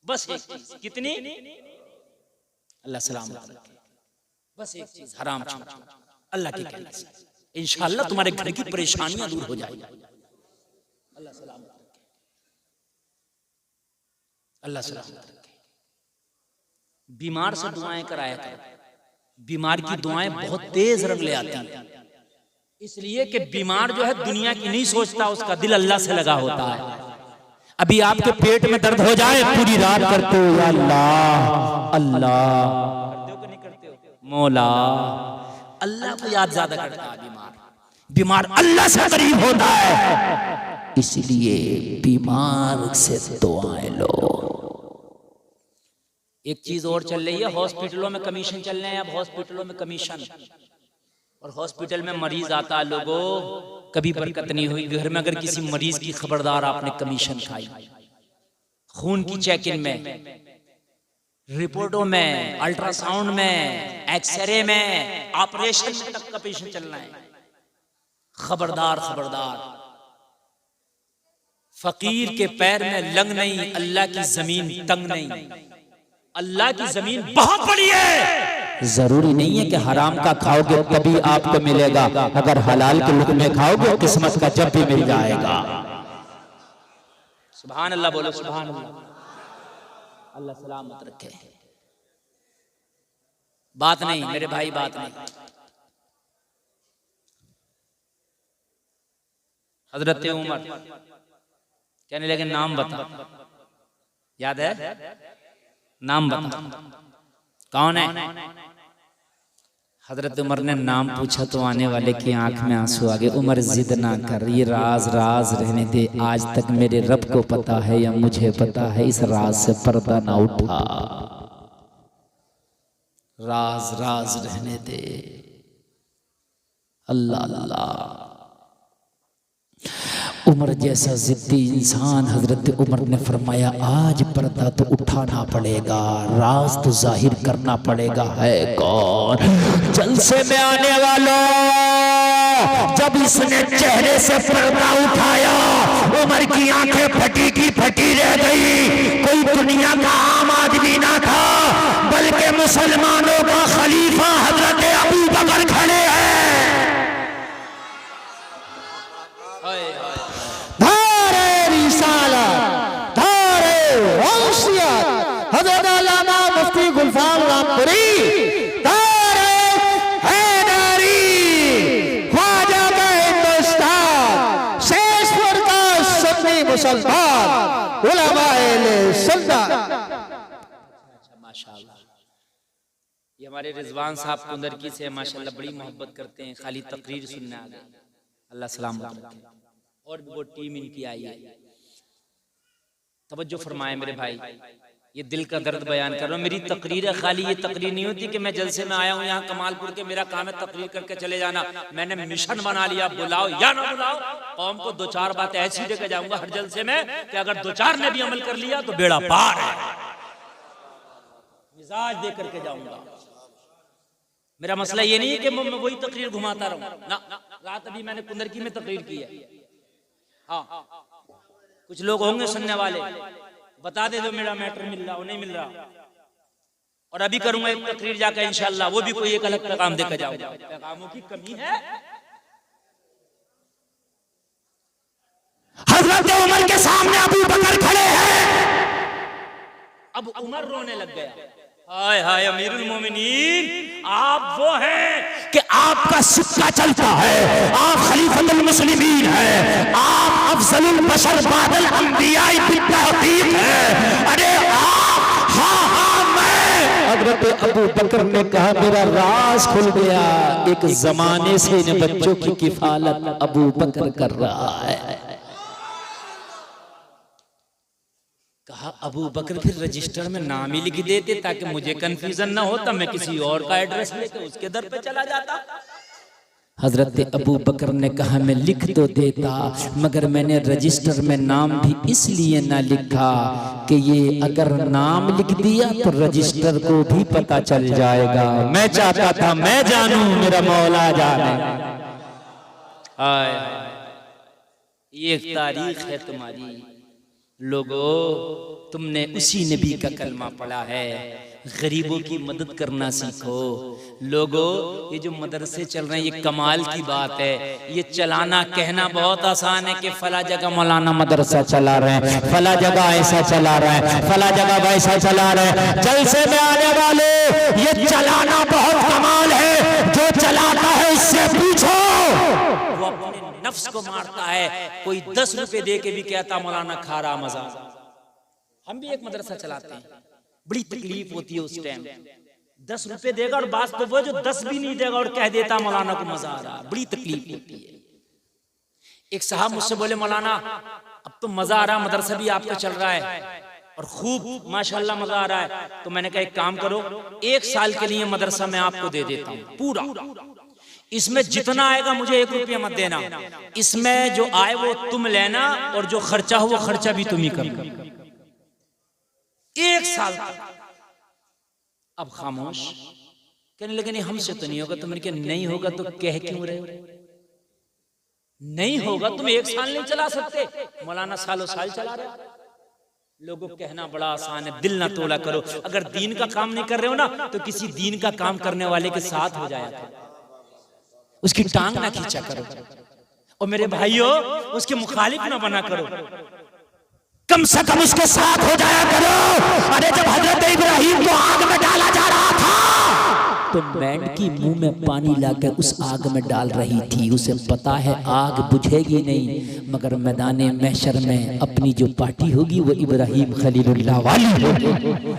बस एक चीज। कितनी? अल्लाह सलामत रखे, बस एक चीज हराम छोड़, अल्लाह के कहने से इंशाअल्लाह तुम्हारे घर की परेशानियां दूर हो जाएगी। अल्लाह सलामत रखे, अल्लाह सलामत रखे। बीमार से दुआएं कराया करो, बीमार की दुआएं बहुत तेज रंग ले आती हैं, इसलिए कि बीमार जो है दुनिया की नहीं सोचता, उसका दिल अल्लाह से लगा होता है। अभी आपके पेट में दर्द हो जाए, पूरी रात करते हो या अल्लाह अल्लाह, करते हो कि नहीं करते हो? मौला, अल्लाह को याद ज्यादा करता है बीमार, बीमार अल्लाह से करीब होता है, इसलिए बीमार से दुआएं लो। एक चीज और चल रही है, हॉस्पिटलों में कमीशन चल रहे हैं अब, हॉस्पिटलों में कमीशन। और हॉस्पिटल में मरीज आता है, लोगों कभी बरकत नहीं हुई घर में अगर किसी मरीज की खबरदार आपने कमीशन खाई। खून की चेकिंग में, रिपोर्टों में, अल्ट्रासाउंड में, एक्सरे में, ऑपरेशन में तक कमीशन चलना है। खबरदार खबरदार, फकीर के पैर में लंग नहीं, अल्लाह की जमीन तंग नहीं। अल्लाह की जमीन बहुत बड़ी है। जरूरी नहीं है कि हराम का खाओगे तभी आपको मिलेगा, अगर हलाल के लुक़मे खाओगे किस्मत का जब भी मिल जाएगा। सुभान अल्लाह बोलो, सुभान अल्लाह, अल्लाह सलामत रखे। बात नहीं मेरे भाई, बात नहीं। हजरत उमर कहने लगे नाम बता, याद है? नाम बता, कौन है? हजरत उमर ने नाम पूछा तो आने वाले की आंख में आंसू आ गए। उमर जिद ना कर, ये राज राज रहने दे, आज तक मेरे रब को पता है या मुझे पता है, इस राज से पर्दा ना उठा, राज राज रहने दे। अल्लाह अल्लाह। उमर जैसा जिद्दी इंसान, हजरत उमर ने फरमाया आज पर्दा तो उठाना पड़ेगा, राज तो जाहिर करना पड़ेगा। है कौन? जलसे में आने वालों, जब इसने चेहरे से पर्दा उठाया, उमर की आंखें फटी की फटी रह गई। कोई दुनिया का आम आदमी ना था, बल्कि मुसलमानों का खलीफा हजरत अबू बकर खड़े हैं। धारे रिसालत, धारे वंशियत, हज़रत अल्लामा मुफ्ती गुलफाम रामपुरी, धारे हैदरी, ख्वाजा का हिंदुस्तान, शेषपुर का सुन्नी मुसलमान, उलमाए सुन्नत। माशाल्लाह, ये हमारे रिजवान साहब कुंदरकी से माशाल्लाह बड़ी मोहब्बत करते हैं, खाली तकरीर सुनने आ गए। अल्लाह सलामत रखे। और भी वो टीम इनकी आई है। तवज्जो फरमाए मेरे भाई, ये दिल का दर्द बयान कर रहा हूँ। मेरी तकरीर है, खाली ये तकरीर नहीं होती कि मैं जलसे में आया हूँ यहाँ कमालपुर के, मेरा काम है तकरीर करके चले जाना। मैंने मिशन बना लिया, बुलाओ या ना बुलाओ, कौम को दो चार बातें ऐसी देकर जाऊंगा हर जलसे में कि अगर दो चार ने भी अमल कर लिया तो बेड़ा पार है। मिजाज दे करके जाऊंगा। मेरा मसला ये नहीं है कि मैं वही तकरीर घुमाता रहूं ना। रात अभी मैंने कुंदरकी में तकरीर की है। हाँ, कुछ लोग होंगे सुनने वाले, बता दे दो मेरा मैटर मिल रहा हो नहीं मिल रहा। और अभी करूंगा एक तकरीर जाकर इंशाल्लाह, वो भी कोई एक अलग पैगाम देकर जाऊंगा। पैगामों की कमी है। हजरत उमर के सामने अबू बकर खड़े हैं। अब उमर रोने लग गया। हाय हाय अमीरुल मोमिनीन, आप वो हैं कि आपका सिक्का चलता है, आप खलीफतुल मुस्लिमीन हैं, आप अफजलुल बशर बादल अंबिया बित्तहकीक हैं। अरे आप, हाँ मैं। हजरत अबू बकर ने कहा मेरा राज खुल गया, एक जमाने से इन बच्चों की किफालत अबू बकर कर रहा है। कहा अबू बकर फिर रजिस्टर में नाम ही लिख देते ताकि मुझे कंफ्यूजन ना हो, तब मैं किसी और का एड्रेस लेके उसके दर पे चला जाता। हजरत अबू बकर ने कहा मैं लिख तो देता, मगर मैंने रजिस्टर में नाम भी इसलिए ना लिखा कि ये अगर नाम लिख दिया तो रजिस्टर को भी पता चल जाएगा। मैं चाहता था मैं जानूं, मेरा मौला जाने। ये एक तारीख है तुम्हारी। लोगो, तुमने उसी नबी का कलमा पढ़ा है, गरीबों की मदद करना सीखो। लोगो, ये जो मदरसे चल रहे हैं ये कमाल की बात है। ये चलाना कहना बहुत आसान है कि फला जगह मौलाना मदरसा चला रहे हैं, फला जगह ऐसा चला रहे हैं, फला जगह वैसा चला रहे हैं। जलसे में आने वाले, ये चलाना बहुत कमाल है। जो चलाता है इससे पूछो, वो अपने नफ्स को मारता है। कोई 10 रुपए दे के भी कहता मौलाना खा रहा मजा। हम भी एक मदरसा चलाते हैं, बड़ी तकलीफ होती है उस टाइम। 10 रुपए देगा और बात तो वो जो 10 भी नहीं देगा और कह देता मौलाना को मजा आ रहा, बड़ी तकलीफ होती है। एक साहब मुझसे बोले मौलाना अब तो मजा आ रहा, मदरसा भी आपका चल रहा है और खूब माशाल्लाह मजा आ रहा है। तो मैंने कहा एक काम करो, 1 साल के लिए मदरसा मैं आपको दे देता हूँ पूरा। इसमें जितना आएगा मुझे 1 रुपया मत देना, इसमें जो आए वो तुम लेना और जो खर्चा हो वो खर्चा भी तुम ही करना। 1 साल अब खामोश। कहने लगे नहीं हमसे तो नहीं होगा। तो मैंने कहा नहीं होगा तो कह क्यों रहे हो? नहीं होगा, तुम 1 साल नहीं चला सकते, मौलाना सालों साल चला रहे। लोगों को कहना बड़ा आसान है, दिल ना तोला करो। अगर दीन का काम नहीं कर रहे हो ना तो किसी दीन का काम करने वाले के साथ हो जाया करो, उसकी टांग ना खींचा करो। और मेरे भाइयों, उसके मुखालिफ ना बना करो, कम से कम उसके साथ हो जाया करो। अरे जब हजरत इब्राहिम को आग में डाला जा रहा था तो मेंढकी मुंह में पानी लाकर उस आग में डाल रही थी। उसे पता है आग बुझेगी नहीं, मगर मैदान महशर में अपनी जो पार्टी होगी वो इब्राहिम खलीलुल्लाह वाली होगी।